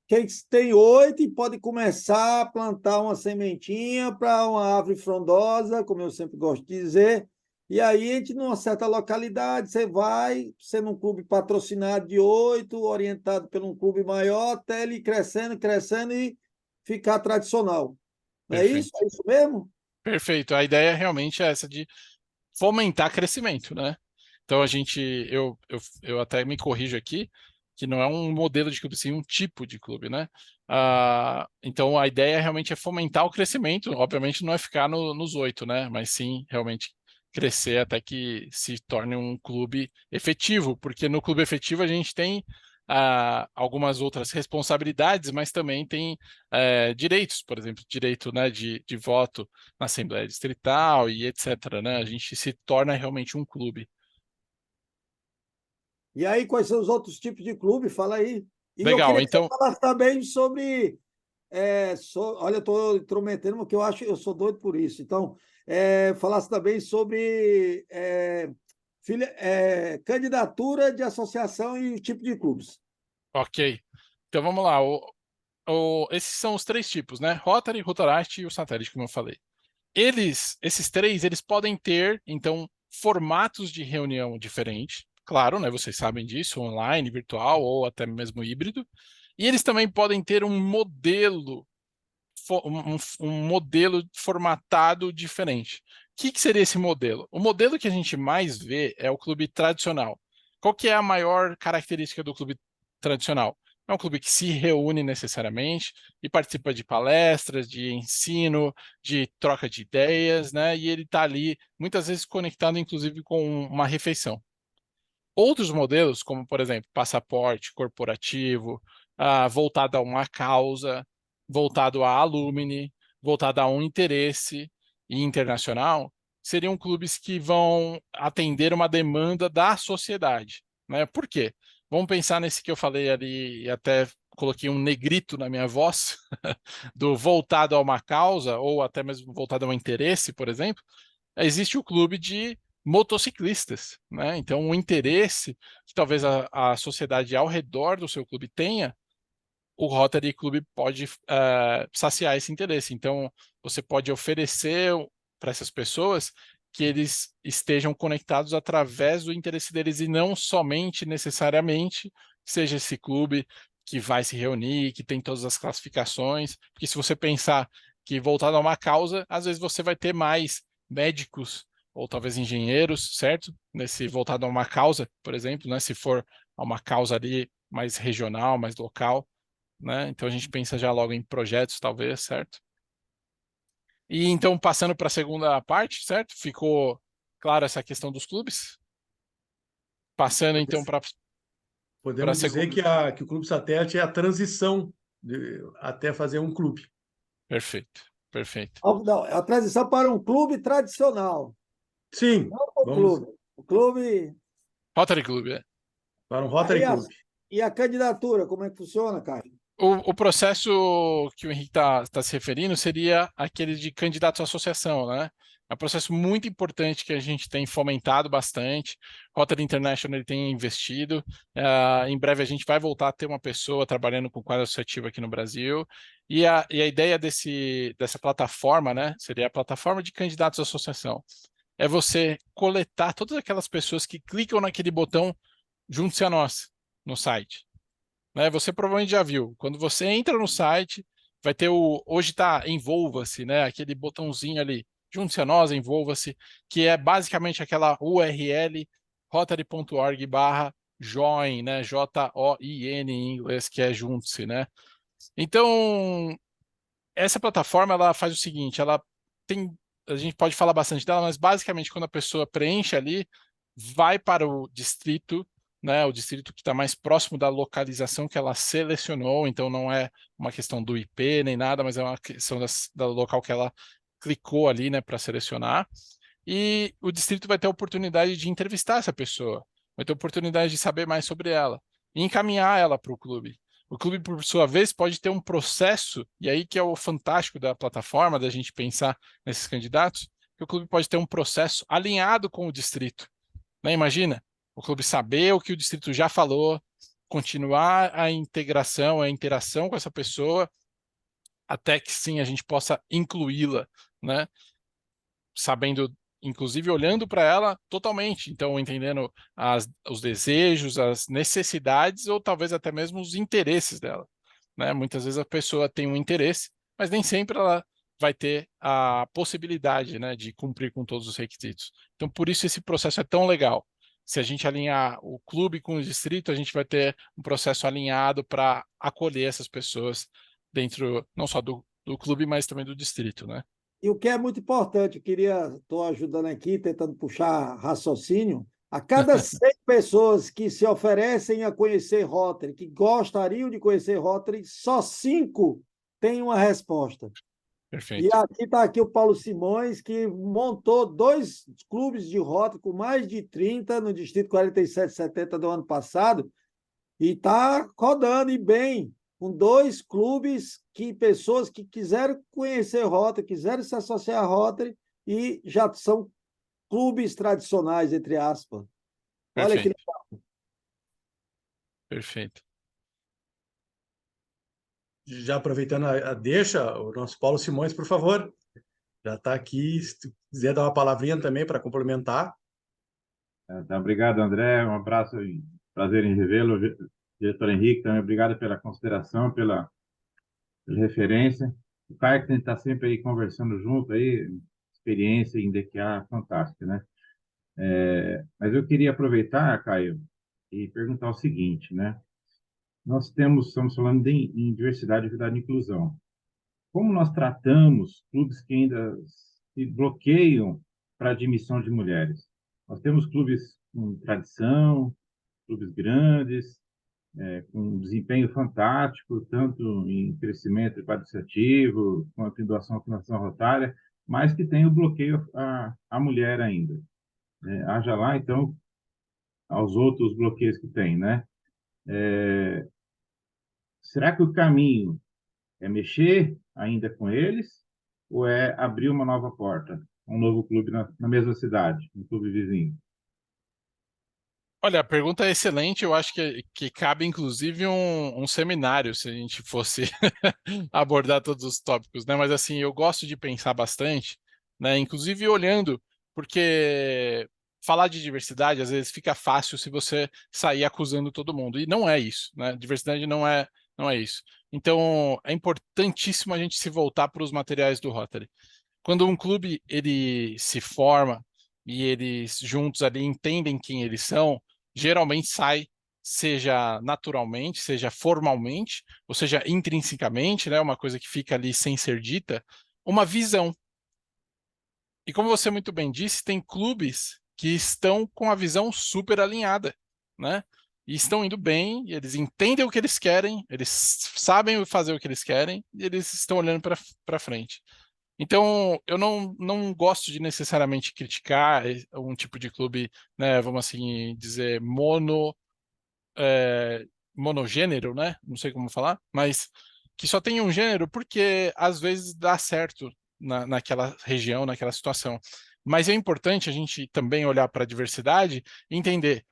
quem tem 8 pode começar a plantar uma sementinha para uma árvore frondosa, como eu sempre gosto de dizer. E aí, a gente, numa certa localidade, você vai sendo um clube patrocinado de 8, orientado por um clube maior, até ele ir crescendo e ficar tradicional. Não é isso? É isso mesmo? Perfeito. A ideia realmente é essa de fomentar crescimento, né? Então eu até me corrijo aqui, que não é um modelo de clube, sim um tipo de clube, né? Então a ideia realmente é fomentar o crescimento, obviamente não é ficar nos 8, né? Mas sim realmente crescer até que se torne um clube efetivo, porque no clube efetivo a gente tem algumas outras responsabilidades, mas também tem direitos, por exemplo, direito, né, de voto na Assembleia Distrital e etc, né? A gente se torna realmente um clube. E aí, quais são os outros tipos de clube? Fala aí. E Legal, eu queria então... que você falasse também sobre... olha, eu estou intrometendo, porque eu sou doido por isso. Então, falasse também sobre candidatura de associação e tipo de clubes. Ok. Então, vamos lá. Esses são os 3 tipos, né? Rotary, Rotaract e o satélite, como eu falei. Esses 3, eles podem ter, então, formatos de reunião diferentes. Claro, né? Vocês sabem disso, online, virtual ou até mesmo híbrido. E eles também podem ter um modelo formatado diferente. O que seria esse modelo? O modelo que a gente mais vê é o clube tradicional. Qual que é a maior característica do clube tradicional? É um clube que se reúne necessariamente e participa de palestras, de ensino, de troca de ideias, né? E ele está ali, muitas vezes, conectado, inclusive, com uma refeição. Outros modelos, como, por exemplo, passaporte corporativo, voltado a uma causa, voltado a alumni, voltado a um interesse internacional, seriam clubes que vão atender uma demanda da sociedade, né? Por quê? Vamos pensar nesse que eu falei ali, e até coloquei um negrito na minha voz, do voltado a uma causa, ou até mesmo voltado a um interesse, por exemplo. Existe o clube de motociclistas, né? Então, o interesse que talvez a sociedade ao redor do seu clube tenha, o Rotary Club pode saciar esse interesse. Então, você pode oferecer para essas pessoas que eles estejam conectados através do interesse deles e não somente necessariamente seja esse clube que vai se reunir, que tem todas as classificações. Porque se você pensar que voltado a uma causa, às vezes você vai ter mais médicos ou talvez engenheiros, certo? Nesse voltado a uma causa, por exemplo, né? Se for a uma causa ali mais regional, mais local, né? Então a gente pensa já logo em projetos, talvez, certo? E então, passando para a segunda parte, certo? Ficou claro essa questão dos clubes? Passando então para a Podemos dizer segunda. que o Clube Satélite é a transição até fazer um clube. Perfeito, perfeito. Não, é a transição para um clube tradicional. Sim, Não o clube. O clube. Rotary Club, é. Para um Rotary Club. E a candidatura, como é que funciona, Caio? O processo que o Henrique está se referindo seria aquele de candidatos à associação, né? É um processo muito importante que a gente tem fomentado bastante. Rotary International ele tem investido. Em breve a gente vai voltar a ter uma pessoa trabalhando com quadro associativo aqui no Brasil. E a ideia dessa plataforma, né? Seria a plataforma de candidatos à associação. É você coletar todas aquelas pessoas que clicam naquele botão junte-se a nós no site. Né? Você provavelmente já viu. Quando você entra no site, vai ter hoje está envolva-se, né? Aquele botãozinho ali, junte-se a nós, envolva-se, que é basicamente aquela URL rotary.org/join, né? Join em inglês, que é junte-se, né? Então, essa plataforma ela faz o seguinte, ela tem, a gente pode falar bastante dela, mas basicamente quando a pessoa preenche ali, vai para o distrito, né, o distrito que está mais próximo da localização que ela selecionou, então não é uma questão do IP nem nada, mas é uma questão do local que ela clicou ali, né, para selecionar. E o distrito vai ter a oportunidade de entrevistar essa pessoa, vai ter a oportunidade de saber mais sobre ela e encaminhar ela para o clube. O clube, por sua vez, pode ter um processo, e aí que é o fantástico da plataforma, da gente pensar nesses candidatos, que o clube pode ter um processo alinhado com o distrito. Né? Imagina, o clube saber o que o distrito já falou, continuar a integração, a interação com essa pessoa, até que sim a gente possa incluí-la, né? Sabendo, inclusive olhando para ela totalmente, então entendendo os desejos, as necessidades ou talvez até mesmo os interesses dela, né? Muitas vezes a pessoa tem um interesse, mas nem sempre ela vai ter a possibilidade, né, de cumprir com todos os requisitos. Então, por isso esse processo é tão legal. Se a gente alinhar o clube com o distrito, a gente vai ter um processo alinhado para acolher essas pessoas dentro não só do clube, mas também do distrito, né? E o que é muito importante, estou ajudando aqui, tentando puxar raciocínio, a cada 100 pessoas que se oferecem a conhecer Rotary, que gostariam de conhecer Rotary, só 5 têm uma resposta. Perfeito. E aqui está aqui o Paulo Simões, que montou 2 clubes de Rotary com mais de 30 no Distrito 4770 do ano passado, e está rodando e bem, com 2 clubes que pessoas que quiseram conhecer Rotary, quiseram se associar a Rotary e já são clubes tradicionais, entre aspas. Olha que legal. Perfeito. Já aproveitando a deixa, o nosso Paulo Simões, por favor, já está aqui, se quiser dar uma palavrinha também para complementar. Então, obrigado, André, um abraço, prazer em revê-lo, diretor Henrique, também obrigado pela consideração, pela referência. O Caio que está sempre aí conversando junto, aí, experiência em DQA fantástica, né? Mas eu queria aproveitar, Caio, e perguntar o seguinte, né? Nós estamos falando em diversidade, equidade e inclusão. Como nós tratamos clubes que ainda se bloqueiam para admissão de mulheres? Nós temos clubes com tradição, clubes grandes, com um desempenho fantástico, tanto em crescimento quantitativo, quanto em doação à Fundação Rotária, mas que tem o bloqueio à mulher ainda. Haja lá, então, aos outros bloqueios que tem, né? Será que o caminho é mexer ainda com eles ou é abrir uma nova porta, um novo clube na mesma cidade, um clube vizinho? Olha, a pergunta é excelente. Eu acho que cabe, inclusive, um seminário, se a gente fosse abordar todos os tópicos, né? Mas, assim, eu gosto de pensar bastante, né? Inclusive olhando, porque falar de diversidade, às vezes, fica fácil se você sair acusando todo mundo. E não é isso, né? Diversidade não é isso. Então, é importantíssimo a gente se voltar para os materiais do Rotary. Quando um clube ele se forma e eles juntos ali entendem quem eles são, geralmente sai, seja naturalmente, seja formalmente, ou seja intrinsecamente, né, uma coisa que fica ali sem ser dita, uma visão. E como você muito bem disse, tem clubes que estão com a visão super alinhada, né? E estão indo bem, eles entendem o que eles querem, eles sabem fazer o que eles querem, e eles estão olhando para frente. Então, eu não gosto de necessariamente criticar um tipo de clube, né, vamos assim dizer, monogênero, né? Não sei como falar, mas que só tem um gênero porque às vezes dá certo naquela região, naquela situação. Mas é importante a gente também olhar para a diversidade e entender,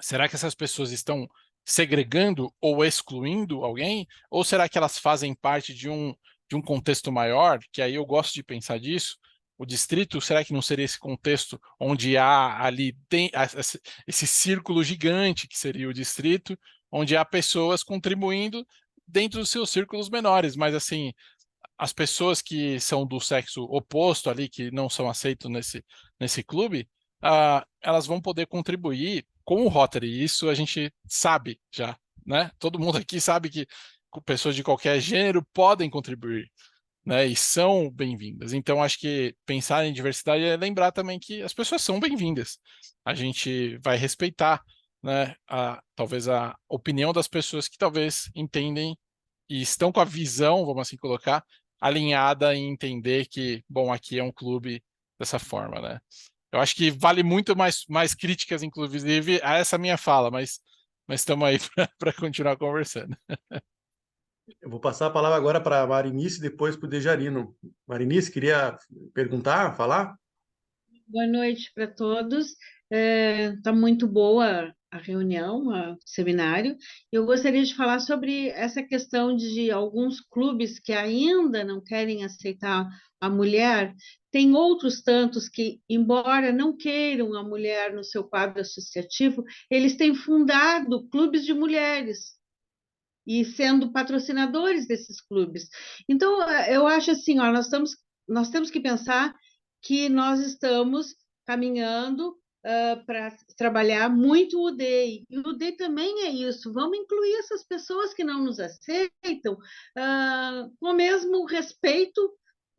será que essas pessoas estão segregando ou excluindo alguém? Ou será que elas fazem parte de um contexto maior? Que aí eu gosto de pensar disso. O distrito, será que não seria esse contexto onde há ali esse círculo gigante que seria o distrito, onde há pessoas contribuindo dentro dos seus círculos menores, mas assim, as pessoas que são do sexo oposto ali, que não são aceitos nesse clube, elas vão poder contribuir com o Rotary. Isso a gente sabe já, né? Todo mundo aqui sabe que pessoas de qualquer gênero podem contribuir, né? E são bem-vindas. Então, acho que pensar em diversidade é lembrar também que as pessoas são bem-vindas. A gente vai respeitar, né? Talvez a opinião das pessoas que talvez entendem e estão com a visão, vamos assim colocar, alinhada em entender que, bom, aqui é um clube dessa forma, né? Eu acho que vale muito mais críticas, inclusive, a essa minha fala, mas estamos aí para continuar conversando. Eu vou passar a palavra agora para a Marinice e depois para o Dejarino. Marinice, queria perguntar, falar? Boa noite para todos. Está muito boa a reunião, o seminário. Eu gostaria de falar sobre essa questão de alguns clubes que ainda não querem aceitar a mulher. Tem outros tantos que, embora não queiram a mulher no seu quadro associativo, eles têm fundado clubes de mulheres e sendo patrocinadores desses clubes. Então, eu acho assim, ó, nós temos que pensar que nós estamos caminhando para trabalhar muito o DEI. E o DEI também é isso. Vamos incluir essas pessoas que não nos aceitam com o mesmo respeito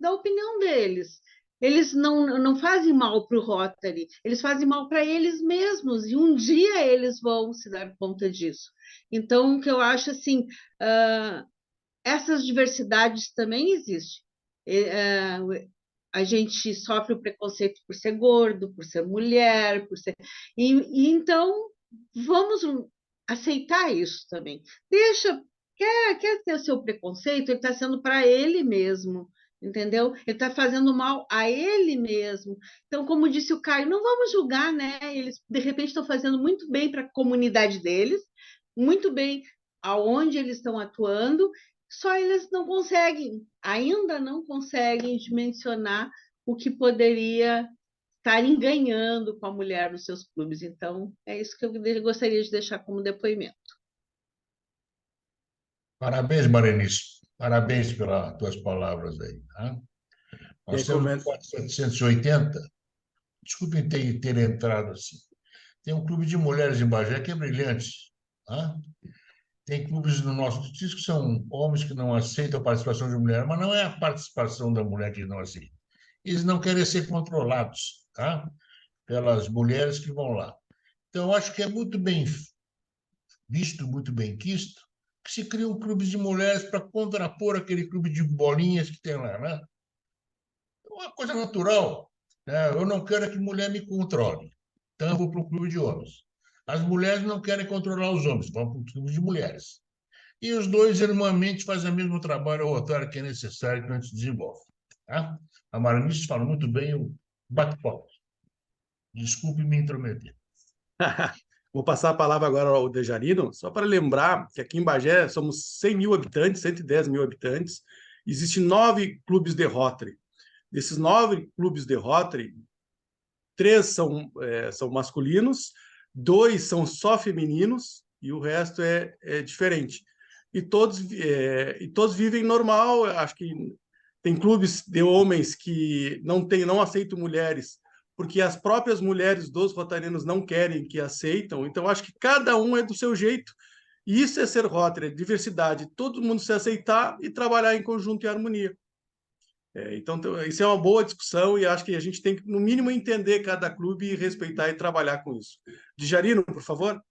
da opinião deles. Eles não fazem mal para o Rotary, eles fazem mal para eles mesmos, e um dia eles vão se dar conta disso. Então, o que eu acho assim, essas diversidades também existem. A gente sofre o preconceito por ser gordo, por ser mulher, por ser. E então, vamos aceitar isso também. Quer ter o seu preconceito, ele está sendo para ele mesmo. Entendeu? Ele está fazendo mal a ele mesmo. Então, como disse o Caio, não vamos julgar, né? Eles, de repente, estão fazendo muito bem para a comunidade deles, muito bem aonde eles estão atuando, só eles não conseguem, ainda não conseguem dimensionar o que poderia estarem ganhando com a mulher nos seus clubes. Então, é isso que eu gostaria de deixar como depoimento. Parabéns, Marenice. Parabéns pelas tuas palavras aí. Tá? Nós temos o 780. Desculpem ter entrado assim. Tem um clube de mulheres em Bagé que é brilhante. Tá? Tem clubes no nosso distrito que são homens que não aceitam a participação de mulher, mas não é a participação da mulher que não aceita. Eles não querem ser controlados, tá? Pelas mulheres que vão lá. Então, acho que é muito bem visto, muito bem quisto, que se criam clubes de mulheres para contrapor aquele clube de bolinhas que tem lá, né? É uma coisa natural, né? Eu não quero que mulher me controle, então eu vou para um clube de homens. As mulheres não querem controlar os homens, vão para o clube de mulheres. E os dois, irmãmente, fazem o mesmo trabalho rotário que é necessário que a gente desenvolve. Tá? A Marinice fala muito bem o bate-papo. Desculpe me intrometer. Vou passar a palavra agora ao Dejarino, só para lembrar que aqui em Bagé somos 100 mil habitantes, 110 mil habitantes, existem 9 clubes de Rotary. Desses 9 clubes de Rotary, 3 são masculinos, 2 são só femininos e o resto é diferente. E todos vivem normal, acho que tem clubes de homens que não aceitam mulheres, porque as próprias mulheres dos rotarianos não querem que aceitam. Então, acho que cada um é do seu jeito. E isso é ser Rotary, é diversidade. Todo mundo se aceitar e trabalhar em conjunto e harmonia. Então, isso é uma boa discussão e acho que a gente tem que, no mínimo, entender cada clube e respeitar e trabalhar com isso. Djarino, por favor.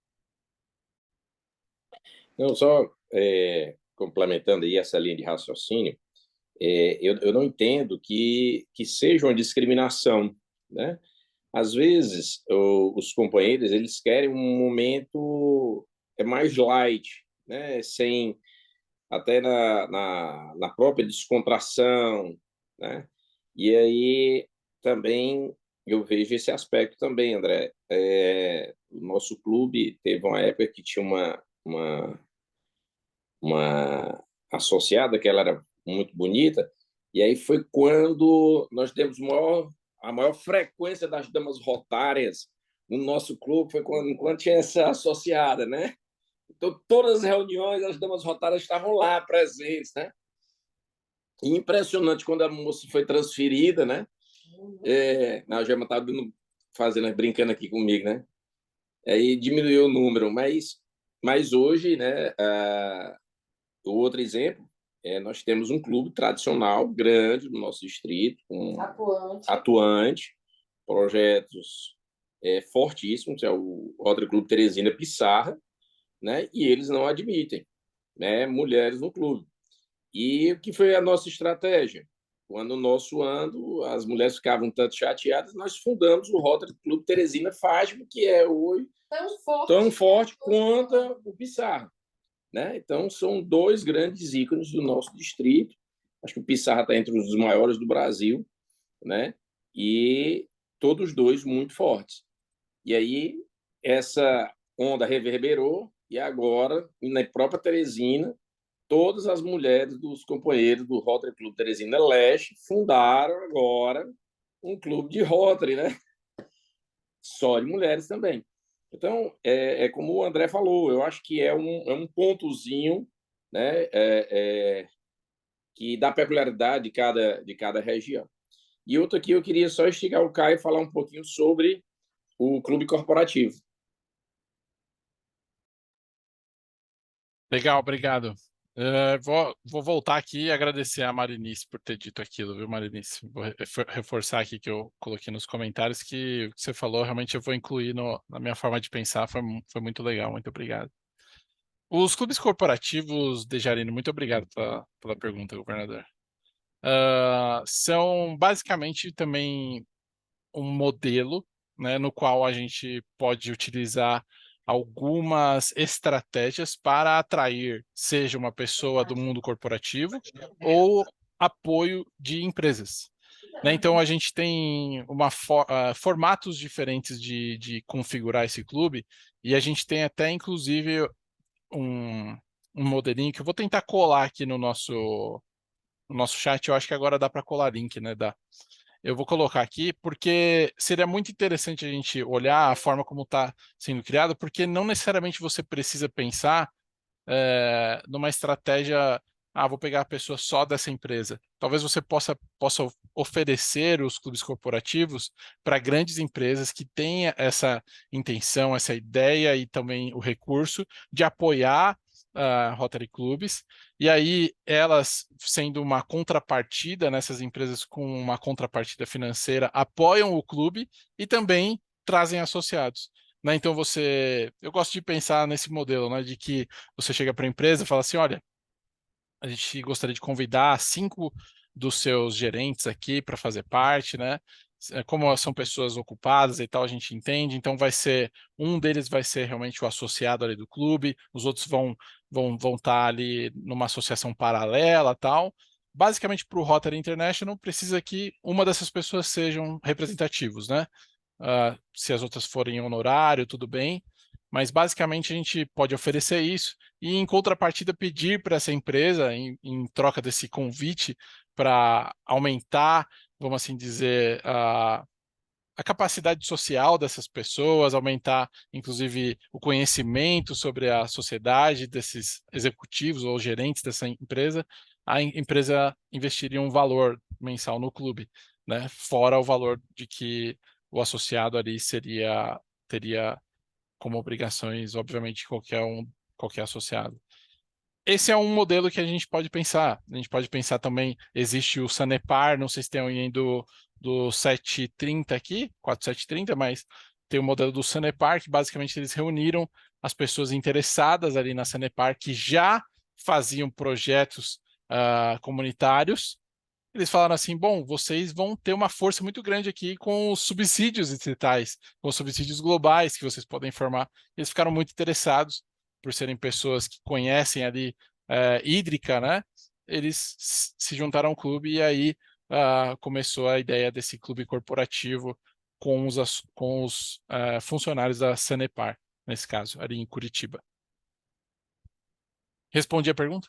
Não, só complementando aí essa linha de raciocínio, eu não entendo que seja uma discriminação, né? Às vezes, os companheiros, eles querem um momento mais light, né? Sem, até na própria descontração, né? E aí, também, eu vejo esse aspecto também, André. O nosso clube teve uma época que tinha uma associada, que ela era muito bonita, e aí foi quando nós temos a maior frequência das damas rotárias no nosso clube, foi quando tinha essa associada, né? Então, todas as reuniões, as damas rotárias estavam lá presentes, né? E impressionante quando a moça foi transferida, né? A Gema estava brincando aqui comigo, né? Aí diminuiu o número, mas hoje, né? O outro exemplo nós temos um clube tradicional grande no nosso distrito, atuante, projetos fortíssimos, é o Rotary Clube Teresina Pissarra, né? E eles não admitem, né, mulheres no clube. E o que foi a nossa estratégia? Quando o nosso ano, as mulheres ficavam um tanto chateadas, nós fundamos o Rotary Clube Teresina Fátima, que é hoje tão forte quanto o Pissarra, né? Então, são 2 grandes ícones do nosso distrito. Acho que o Pissarra está entre os maiores do Brasil, né? E todos 2 muito fortes. E aí, essa onda reverberou, e agora, na própria Teresina, todas as mulheres dos companheiros do Rotary Clube Teresina Leste fundaram agora um clube de Rotary, né? Só de mulheres também. Então, como o André falou, eu acho que é um pontozinho, né, que dá peculiaridade de cada região. E outro aqui, eu queria só instigar o Caio e falar um pouquinho sobre o clube corporativo. Legal, obrigado. Vou voltar aqui e agradecer a Marinice por ter dito aquilo, viu, Marinice? Vou reforçar aqui que eu coloquei nos comentários que o que você falou, realmente eu vou incluir na minha forma de pensar, foi muito legal, muito obrigado. Os clubes corporativos, Dejarino, muito obrigado pela pergunta, governador. São basicamente também um modelo, né, no qual a gente pode utilizar algumas estratégias para atrair, seja uma pessoa do mundo corporativo ou apoio de empresas. Né? Então, a gente tem formatos diferentes de configurar esse clube, e a gente tem até, inclusive, um modelinho que eu vou tentar colar aqui no nosso chat. Eu acho que agora dá para colar link, né? Dá. Eu vou colocar aqui porque seria muito interessante a gente olhar a forma como está sendo criado, porque não necessariamente você precisa pensar numa estratégia, vou pegar a pessoa só dessa empresa. Talvez você possa oferecer os clubes corporativos para grandes empresas que tenham essa intenção, essa ideia e também o recurso de apoiar Rotary Clubes, e aí elas, sendo uma contrapartida, nessas empresas com uma contrapartida financeira, apoiam o clube e também trazem associados. Né? Então eu gosto de pensar nesse modelo, né, de que você chega para a empresa e fala assim, olha, a gente gostaria de convidar 5 dos seus gerentes aqui para fazer parte, né? como são pessoas ocupadas e tal, a gente entende, então um deles vai ser realmente o associado ali do clube, os outros vão estar ali numa associação paralela, tal. Basicamente, para o Rotary International, precisa que uma dessas pessoas sejam representativos, né? Se as outras forem honorário, tudo bem, mas basicamente a gente pode oferecer isso e, em contrapartida, pedir para essa empresa, em troca desse convite, para aumentar, vamos assim dizer, a capacidade social dessas pessoas, aumentar, inclusive, o conhecimento sobre a sociedade desses executivos ou gerentes dessa empresa, a empresa investiria um valor mensal no clube, né? Fora o valor de que o associado ali teria como obrigações, obviamente, qualquer associado. Esse é um modelo que a gente pode pensar. A gente pode pensar também, existe o Sanepar, não sei se tem alguém do 730 aqui, 4730, mas tem o modelo do Sanepar, que basicamente eles reuniram as pessoas interessadas ali na Sanepar, que já faziam projetos comunitários. Eles falaram assim, bom, vocês vão ter uma força muito grande aqui com os subsídios distritais, com os subsídios globais que vocês podem formar. Eles ficaram muito interessados por serem pessoas que conhecem ali hídrica, né? Eles se juntaram ao clube e aí começou a ideia desse clube corporativo com os funcionários da Sanepar, nesse caso, ali em Curitiba. Respondi a pergunta?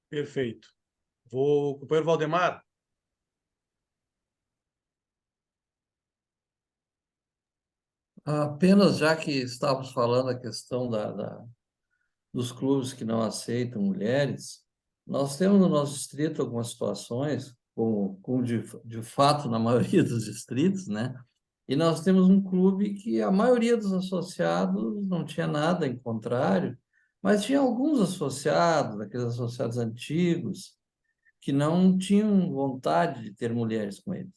Perfeito. Companheiro Valdemar. Apenas já que estávamos falando a questão dos clubes que não aceitam mulheres, nós temos no nosso distrito algumas situações, como de fato na maioria dos distritos, né? E nós temos um clube que a maioria dos associados não tinha nada em contrário, mas tinha alguns associados, aqueles associados antigos, que não tinham vontade de ter mulheres com eles.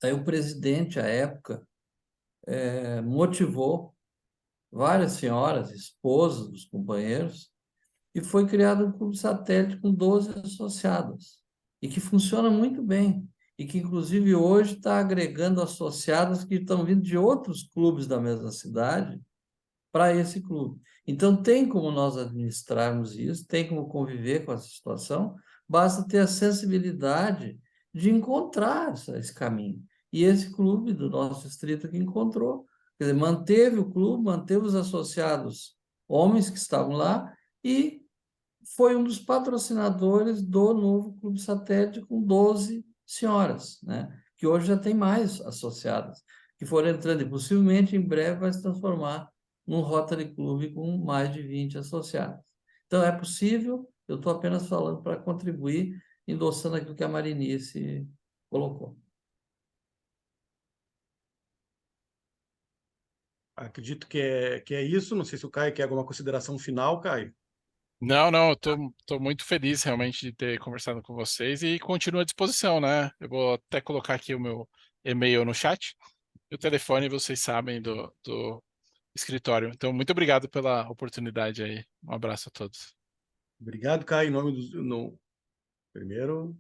Aí o presidente, à época, motivou várias senhoras, esposas dos companheiros, e foi criado um clube satélite com 12 associados, e que funciona muito bem, e que, inclusive, hoje está agregando associados que estão vindo de outros clubes da mesma cidade para esse clube. Então, tem como nós administrarmos isso, tem como conviver com essa situação, basta ter a sensibilidade de encontrar esse caminho. E esse clube do nosso distrito que encontrou. Quer dizer, manteve o clube, manteve os associados homens que estavam lá e foi um dos patrocinadores do novo Clube Satélite com 12 senhoras, né? Que hoje já tem mais associadas, que foram entrando e possivelmente em breve vai se transformar num Rotary Club com mais de 20 associados. Então, é possível, eu estou apenas falando para contribuir, endossando aquilo que a Marinice colocou. Acredito que é isso. Não sei se o Caio quer alguma consideração final, Caio. Não, eu tô muito feliz realmente de ter conversado com vocês e continuo à disposição, né? Eu vou até colocar aqui o meu e-mail no chat e o telefone, vocês sabem, do escritório. Então, muito obrigado pela oportunidade aí. Um abraço a todos. Obrigado, Caio. Em nome primeiro,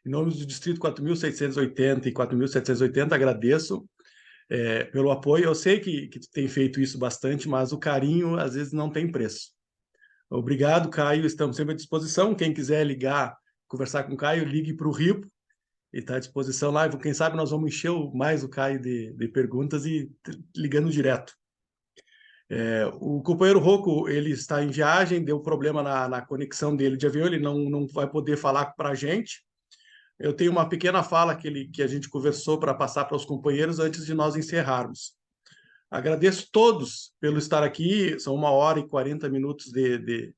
em nome do Distrito 4.680 e 4.780, agradeço pelo apoio. Eu sei que tem feito isso bastante, mas o carinho, às vezes, não tem preço. Obrigado, Caio. Estamos sempre à disposição. Quem quiser ligar, conversar com o Caio, ligue para o RIPO. Ele está à disposição lá. Quem sabe nós vamos encher mais o Caio de perguntas e ligando direto. O companheiro Rocco, ele está em viagem, deu problema na conexão dele de avião, ele não vai poder falar para a gente. Eu tenho uma pequena fala que a gente conversou para passar para os companheiros antes de nós encerrarmos. Agradeço todos pelo estar aqui, são 1h40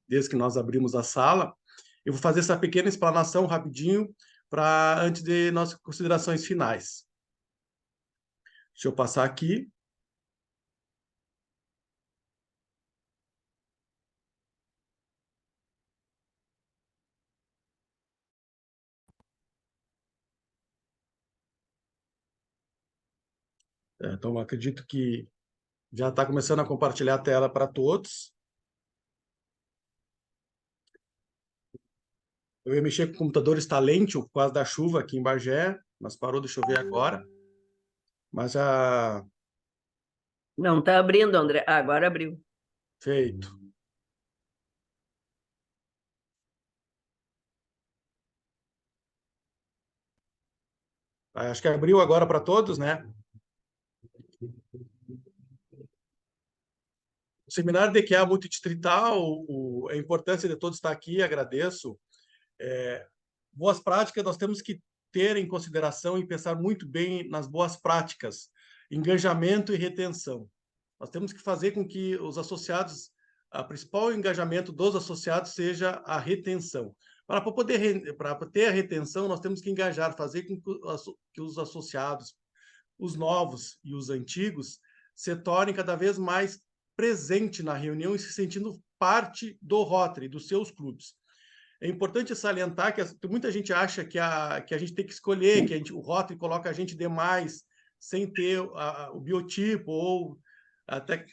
desde que nós abrimos a sala. Eu vou fazer essa pequena explanação rapidinho antes de nossas considerações finais. Deixa eu passar aqui. Então, acredito que já está começando a compartilhar a tela para todos. Eu ia mexer com o computador está lento por causa da chuva aqui em Bagé, mas parou de chover agora. Mas já... Não está abrindo, André. Ah, agora abriu. Feito. Acho que abriu agora para todos, né? O seminário DQA multidistrital, a importância de todos estar aqui, agradeço. Boas práticas, nós temos que ter em consideração e pensar muito bem nas boas práticas, engajamento e retenção. Nós temos que fazer com que os associados, o principal engajamento dos associados seja a retenção. Para ter a retenção, nós temos que engajar, fazer com que os associados, os novos e os antigos, se tornem cada vez mais presentes na reunião e se sentindo parte do Rotary, dos seus clubes. É importante salientar que muita gente acha que a gente tem que escolher, que o Rotary coloca a gente demais, sem ter o biotipo ou até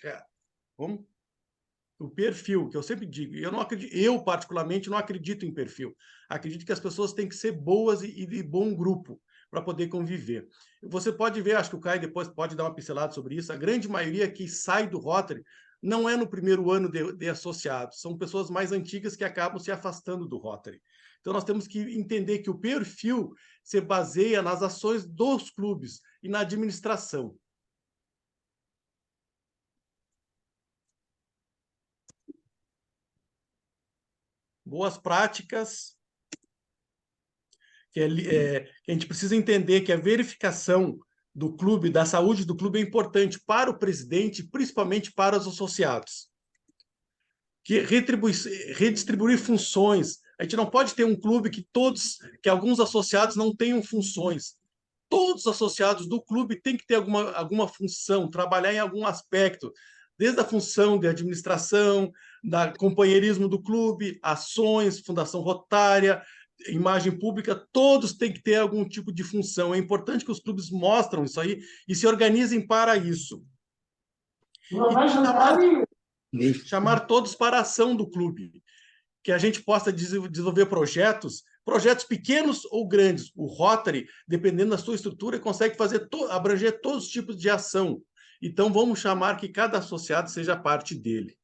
o perfil, que eu sempre digo. Eu, particularmente, não acredito em perfil. Acredito que as pessoas têm que ser boas e de bom grupo para poder conviver. Você pode ver, acho que o Caio depois pode dar uma pincelada sobre isso, a grande maioria que sai do Rotary não é no primeiro ano de associados, são pessoas mais antigas que acabam se afastando do Rotary. Então, nós temos que entender que o perfil se baseia nas ações dos clubes e na administração. Boas práticas, que a gente precisa entender que a verificação do clube, da saúde do clube é importante para o presidente, principalmente para os associados. Que redistribuir funções. A gente não pode ter um clube que alguns associados não tenham funções. Todos os associados do clube têm que ter alguma função, trabalhar em algum aspecto, desde a função de administração, da companheirismo do clube, ações, fundação rotária, imagem pública, todos têm que ter algum tipo de função. É importante que os clubes mostrem isso aí e se organizem para isso. Chamar todos para a ação do clube, que a gente possa desenvolver projetos pequenos ou grandes. O Rotary, dependendo da sua estrutura, consegue abranger todos os tipos de ação. Então, vamos chamar que cada associado seja parte dele.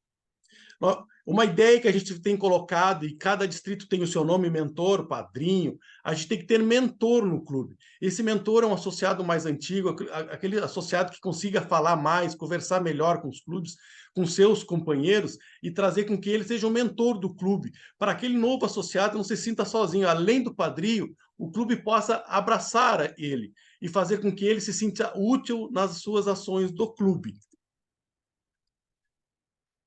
Uma ideia que a gente tem colocado, e cada distrito tem o seu nome, mentor, padrinho, a gente tem que ter mentor no clube. Esse mentor é um associado mais antigo, aquele associado que consiga falar mais, conversar melhor com os clubes, com seus companheiros, e trazer com que ele seja o mentor do clube, para aquele novo associado não se sinta sozinho. Além do padrinho, o clube possa abraçar ele e fazer com que ele se sinta útil nas suas ações do clube.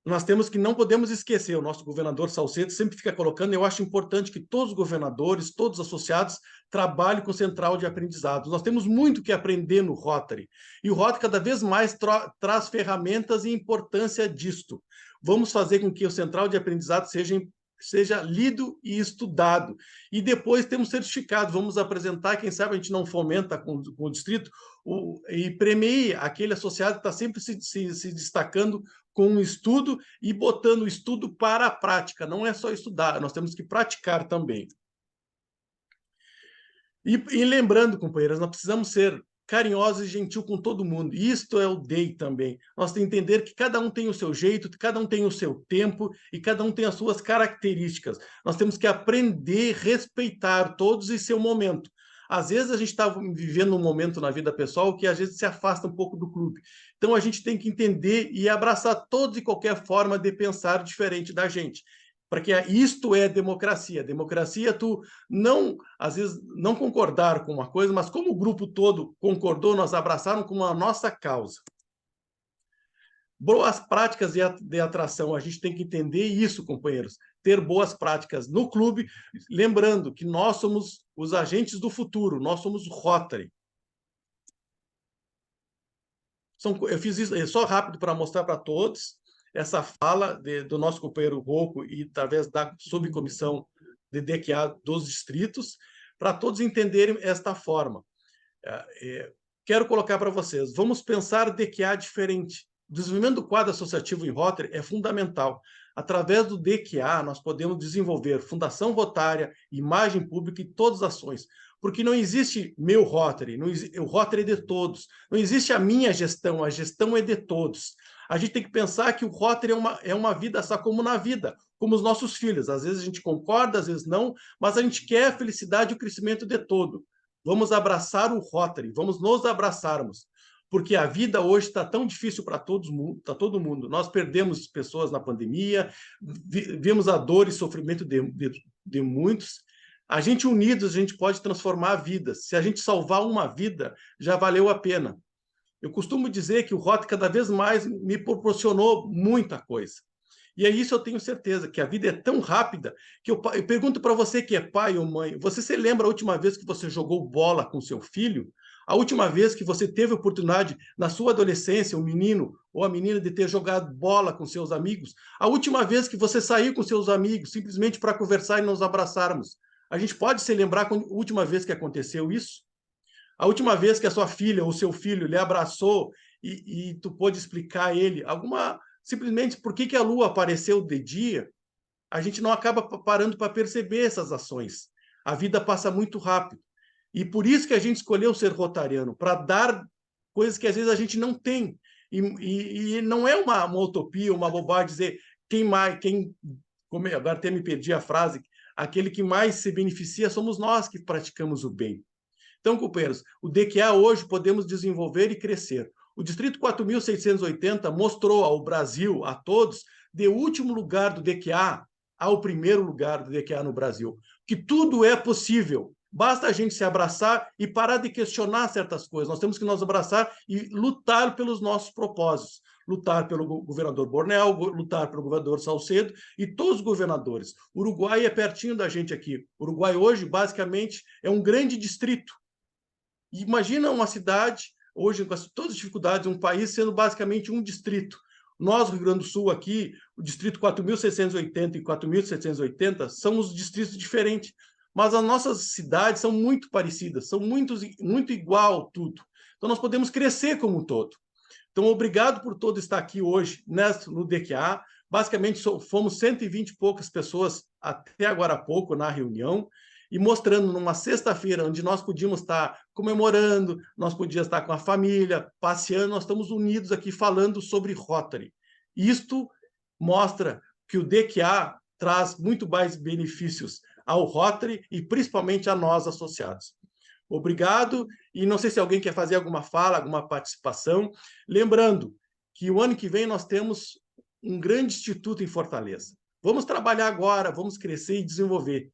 Nós não podemos esquecer, o nosso governador Salcedo sempre fica colocando, eu acho importante que todos os governadores, todos os associados, trabalhem com central de aprendizado. Nós temos muito que aprender no Rotary, e o Rotary cada vez mais traz ferramentas e importância disto. Vamos fazer com que o central de aprendizado seja lido e estudado. E depois temos certificado, vamos apresentar, quem sabe a gente não fomenta com o distrito, e premie aquele associado que está sempre se destacando com o estudo e botando o estudo para a prática. Não é só estudar, nós temos que praticar também. E lembrando, companheiras, nós precisamos ser carinhosos e gentil com todo mundo. Isto é o DEI também. Nós temos que entender que cada um tem o seu jeito, cada um tem o seu tempo e cada um tem as suas características. Nós temos que aprender a respeitar todos em seu momento. Às vezes a gente está vivendo um momento na vida pessoal que às vezes se afasta um pouco do clube. Então a gente tem que entender e abraçar todos e qualquer forma de pensar diferente da gente. Porque isto é democracia. Democracia, tu não, às vezes, não concordar com uma coisa, mas como o grupo todo concordou, nós abraçaram como a nossa causa. Boas práticas de atração, a gente tem que entender isso, companheiros. Ter boas práticas no clube, lembrando que nós somos os agentes do futuro, nós somos o Rotary. Eu fiz isso só rápido para mostrar para todos essa fala do nosso companheiro Rocco e através da subcomissão de DQA dos distritos, para todos entenderem esta forma. Quero colocar para vocês, vamos pensar DQA diferente. O desenvolvimento do quadro associativo em Rotary é fundamental. Através do DQA, nós podemos desenvolver Fundação Rotária, imagem pública e todas as ações. Porque não existe meu Rotary, o Rotary é de todos. Não existe a minha gestão, a gestão é de todos. A gente tem que pensar que o Rotary é uma vida só como na vida, como os nossos filhos. Às vezes a gente concorda, às vezes não, mas a gente quer a felicidade e o crescimento de todo. Vamos abraçar o Rotary, vamos nos abraçarmos, porque a vida hoje está tão difícil para todo mundo. Nós perdemos pessoas na pandemia, vimos a dor e sofrimento de muitos. A gente unidos, a gente pode transformar vidas. Se a gente salvar uma vida, já valeu a pena. Eu costumo dizer que o Rotary cada vez mais me proporcionou muita coisa. E é isso, eu tenho certeza, que a vida é tão rápida que eu pergunto para você que é pai ou mãe, você se lembra a última vez que você jogou bola com seu filho? A última vez que você teve a oportunidade, na sua adolescência, o menino ou a menina, de ter jogado bola com seus amigos? A última vez que você saiu com seus amigos, simplesmente para conversar e nos abraçarmos? A gente pode se lembrar a última vez que aconteceu isso? A última vez que a sua filha ou seu filho lhe abraçou e tu pôde explicar a ele simplesmente por que a lua apareceu de dia? A gente não acaba parando para perceber essas ações. A vida passa muito rápido. E por isso que a gente escolheu ser rotariano, para dar coisas que às vezes a gente não tem. E não é uma utopia, uma bobagem dizer agora até me perdi a frase, aquele que mais se beneficia somos nós que praticamos o bem. Então, companheiros, o DQA hoje podemos desenvolver e crescer. O Distrito 4.680 mostrou ao Brasil, a todos, de último lugar do DQA ao primeiro lugar do DQA no Brasil, que tudo é possível. Basta a gente se abraçar e parar de questionar certas coisas. Nós temos que nos abraçar e lutar pelos nossos propósitos. Lutar pelo governador Bornel, lutar pelo governador Salcedo e todos os governadores. O Uruguai é pertinho da gente aqui. O Uruguai hoje, basicamente, é um grande distrito. Imagina uma cidade, hoje, com todas as dificuldades, um país sendo basicamente um distrito. Nós, Rio Grande do Sul, aqui, o distrito 4.680 e 4.780 são os distritos diferentes, mas as nossas cidades são muito parecidas, são muito igual tudo. Então, nós podemos crescer como um todo. Então, obrigado por todo estar aqui hoje no DQA. Basicamente, fomos 120 e poucas pessoas até agora há pouco na reunião, e mostrando numa sexta-feira, onde nós podíamos estar comemorando, nós podíamos estar com a família, passeando, nós estamos unidos aqui falando sobre Rotary. Isto mostra que o DQA traz muito mais benefícios ao Rotary e principalmente a nós associados. Obrigado, e não sei se alguém quer fazer alguma fala, alguma participação. Lembrando que o ano que vem nós temos um grande instituto em Fortaleza. Vamos trabalhar agora, vamos crescer e desenvolver.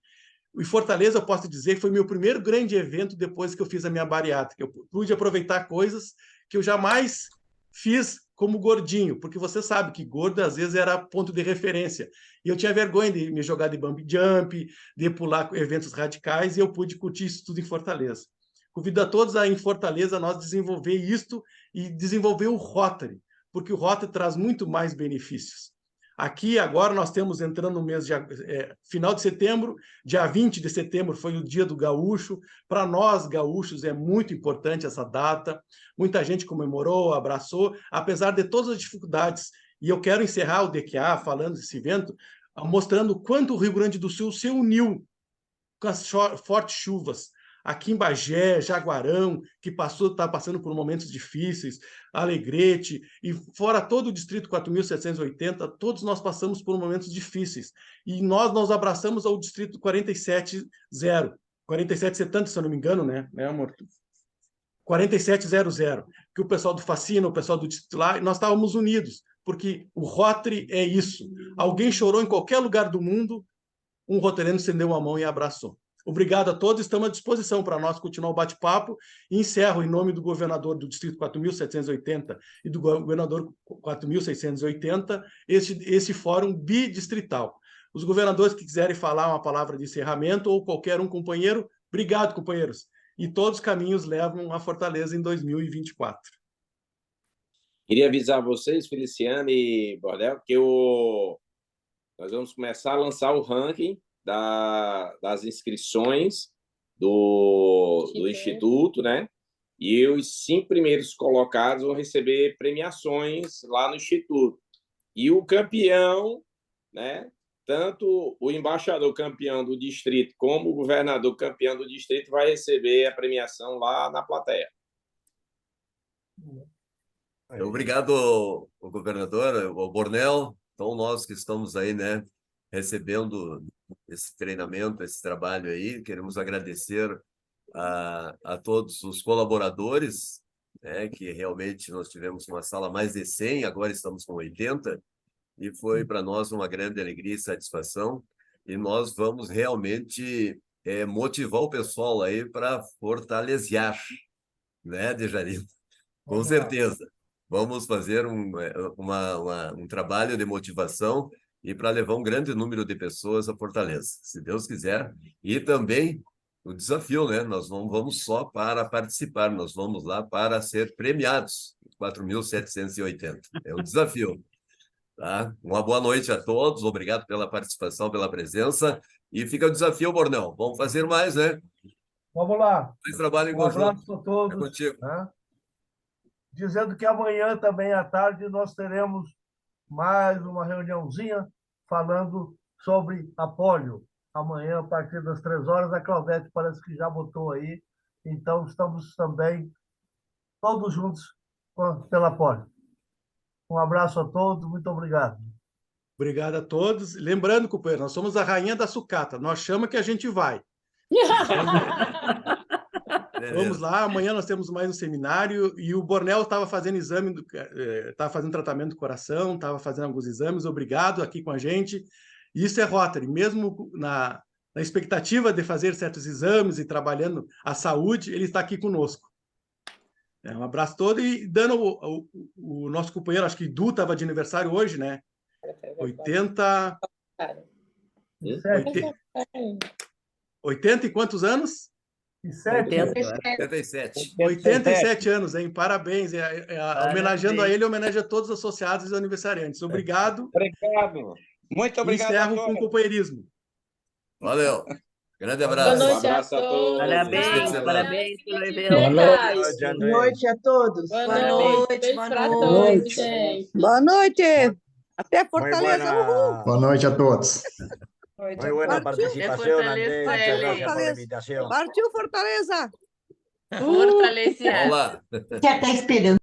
E Fortaleza, eu posso dizer, foi meu primeiro grande evento depois que eu fiz a minha bariátrica. Eu pude aproveitar coisas que eu jamais fiz como gordinho, porque você sabe que gordo, às vezes, era ponto de referência. E eu tinha vergonha de me jogar de bungee jump, de pular eventos radicais, e eu pude curtir isso tudo em Fortaleza. Convido a todos a, em Fortaleza, nós desenvolver isto e desenvolver o Rotary, porque o Rotary traz muito mais benefícios. Aqui, agora, nós temos entrando no mês de final de setembro, dia 20 de setembro foi o Dia do Gaúcho. Para nós, gaúchos, é muito importante essa data. Muita gente comemorou, abraçou, apesar de todas as dificuldades. E eu quero encerrar o DQA falando desse evento, mostrando o quanto o Rio Grande do Sul se uniu com as fortes chuvas. Aqui em Bagé, Jaguarão, que está passando por momentos difíceis, Alegrete, e fora todo o Distrito 4.780, todos nós passamos por momentos difíceis. E nós nos abraçamos ao Distrito 4770, se eu não me engano, né, amor? 4700, que o pessoal do Facina, o pessoal do Distrito lá, nós estávamos unidos, porque o Rotary é isso. Alguém chorou em qualquer lugar do mundo, um rotariano estendeu uma mão e abraçou. Obrigado a todos, estamos à disposição para nós continuar o bate-papo. Encerro em nome do governador do Distrito 4.780 e do governador 4.680 esse fórum bidistrital. Os governadores que quiserem falar uma palavra de encerramento ou qualquer companheiro, obrigado, companheiros. E todos os caminhos levam a Fortaleza em 2024. Queria avisar vocês, Feliciano e Bornel, que nós vamos começar a lançar o ranking das inscrições do Instituto, né? E os 5 primeiros colocados vão receber premiações lá no Instituto. E o campeão, né, tanto o embaixador campeão do distrito como o governador campeão do distrito vai receber a premiação lá na plateia. Obrigado, o governador, o Bornel. Então, nós que estamos aí, né, recebendo esse treinamento, esse trabalho aí, queremos agradecer a todos os colaboradores, né, que realmente nós tivemos uma sala mais de 100, agora estamos com 80, e foi para nós uma grande alegria e satisfação, e nós vamos realmente motivar o pessoal aí para fortalecer, né, Dejanino? Com certeza. Vamos fazer um trabalho de motivação e para levar um grande número de pessoas a Fortaleza, se Deus quiser. E também o desafio, né? Nós não vamos só para participar, nós vamos lá para ser premiados, 4.780. É o desafio. Tá? Uma boa noite a todos, obrigado pela participação, pela presença. E fica o desafio, Bornel. Vamos fazer mais, né? Vamos lá. Mais trabalho em Um conjunto. abraço a todos. É contigo. Né? Dizendo que amanhã também à tarde nós teremos mais uma reuniãozinha falando sobre a polio. Amanhã, a partir das 3 horas, a Claudete parece que já botou aí. Então, estamos também todos juntos pela polio. Um abraço a todos, muito obrigado. Obrigado a todos. Lembrando, companheiro, nós somos a rainha da sucata. Nós chama que a gente vai. Vamos lá, amanhã nós temos mais um seminário e o Bornel estava fazendo exame, estava fazendo tratamento do coração, estava fazendo alguns exames, obrigado aqui com a gente. Isso é Rotary, mesmo na expectativa de fazer certos exames e trabalhando a saúde, ele está aqui conosco. Um abraço todo e dando o nosso companheiro, acho que Du estava de aniversário hoje, né? 80 e quantos anos? 87 anos, hein? Parabéns. Homenageando a ele, homenageia a todos os associados e aniversariantes. Obrigado. Obrigado. Muito obrigado. Encerro com o companheirismo. Valeu. Grande abraço. Boa noite a todos. Parabéns, parabéns pelo evento. Boa noite a todos. Boa noite. Beijo para todos, gente. Boa noite. Até Fortaleza. Uhul. Boa noite a todos. Muy buena participación, Andrés. Muchas gracias por la invitación. Partiu Fortaleza. Fortaleza. Olá. Já está esperando.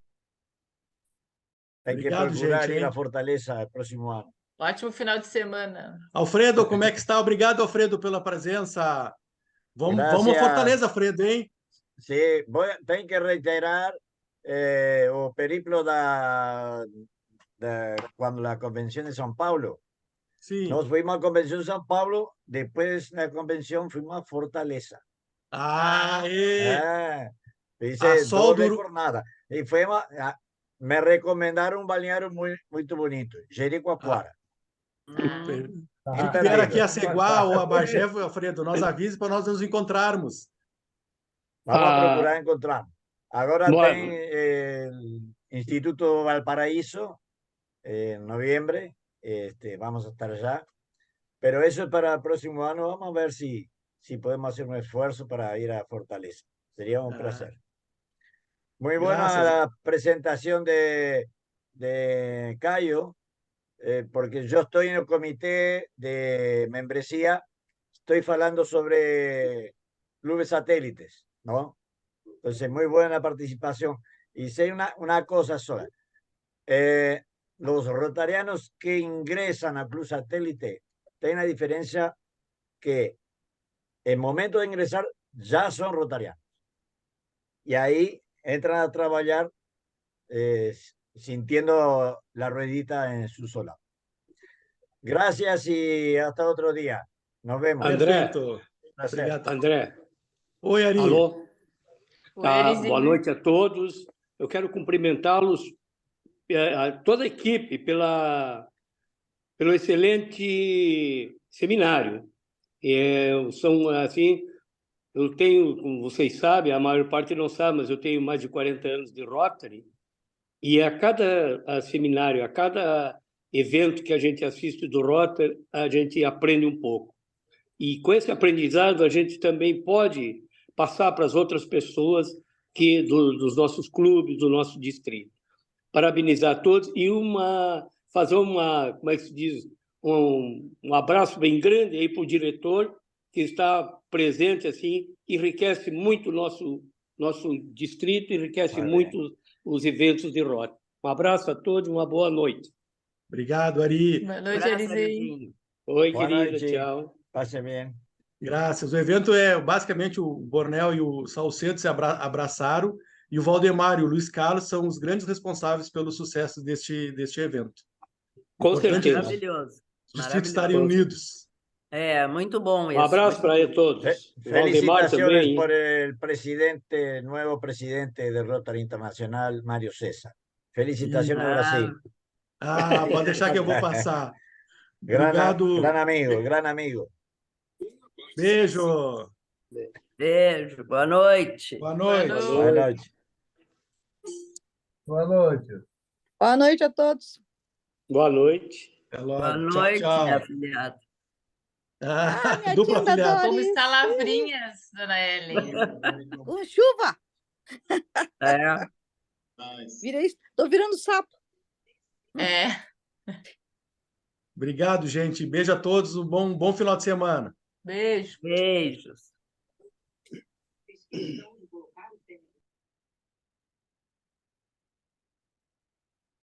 Tem que Obrigado, procurar gente, ir a hein? Fortaleza no próximo ano. Ótimo final de semana. Alfredo, como é que está? Obrigado, Alfredo, pela presença. Vamos a Gracias. Fortaleza, Alfredo, hein? Sí, tengo que reiterar o periplo cuando la convención de São Paulo. Sí. Nos fuimos a convención de São Paulo, después de la convención fuimos a Fortaleza. Hice doble jornada. Y fuimos, me recomendaron un balneario muy bonito, Jericoacoara. Quem vier aqui a Ceguá ou a Bagé, Alfredo, nós avise para nós nos encontrarmos. Vamos a procurar encontrar. Ahora tem el Instituto Valparaíso, en noviembre, vamos a estar allá. Pero eso es para el próximo año. Vamos a ver si podemos hacer un esfuerzo para ir a Fortaleza. Sería un placer. Muy buena la presentación de Cayo, porque yo estoy en el comité de membresía, estoy hablando sobre clubes satélites, ¿no? Entonces, muy buena participación. Y sé una cosa sola. Los rotarianos que ingresan al club satélite tienen la diferencia que en el momento de ingresar ya son rotarianos. Y ahí entran a trabajar sintiendo la ruedita en su sola. Gracias y hasta otro día. Nos vemos. André, Obrigado. André. Oi, Ari. Alô? Oi, Boa noite a todos. Eu quero cumprimentá-los, toda a equipe, pelo excelente seminário. São, assim, eu tenho, como vocês sabem, a maior parte não sabe, mas eu tenho mais de 40 anos de Rotary, e a cada seminário, a cada evento que a gente assiste do Rotary, a gente aprende um pouco. E com esse aprendizado, a gente também pode passar para as outras pessoas dos nossos clubes, do nosso distrito. Parabenizar a todos e fazer como é que se diz, um abraço bem grande aí para o diretor, que está presente, assim, enriquece muito o nosso distrito, enriquece muito os eventos de Rota. Um abraço a todos, uma boa noite. Obrigado, Ari. Boa noite, Arizinho. Oi, Boa querida, noite. tchau. Passe bem. Graças. O evento é basicamente o Bornel e o Salcedo se abraçaram, e o Valdemar e o Luiz Carlos são os grandes responsáveis pelo sucesso deste evento. Com Importante certeza. Maravilhoso. os distritos estarem unidos. É, muito bom isso. Um abraço para todos. Valdemar Felicitaciones também. por el presidente, nuevo presidente de Rotary Internacional, Mário César. Felicitaciones, Brasil. Pode deixar que eu vou passar. Gran Obrigado. amigo, gran amigo. Beijo. Beijo, boa noite. Boa noite. Boa noite. Boa noite. Boa noite a todos. Boa noite. Até logo. Boa Tchau, noite, tchau. minha afilhada. minha Dupla querida afiliada. Como Doris. está Lavrinhas, dona Ellen? Com chuva. É. Tô virando sapo. É. Obrigado, gente. Beijo a todos. Um bom final de semana. Beijo. Beijos.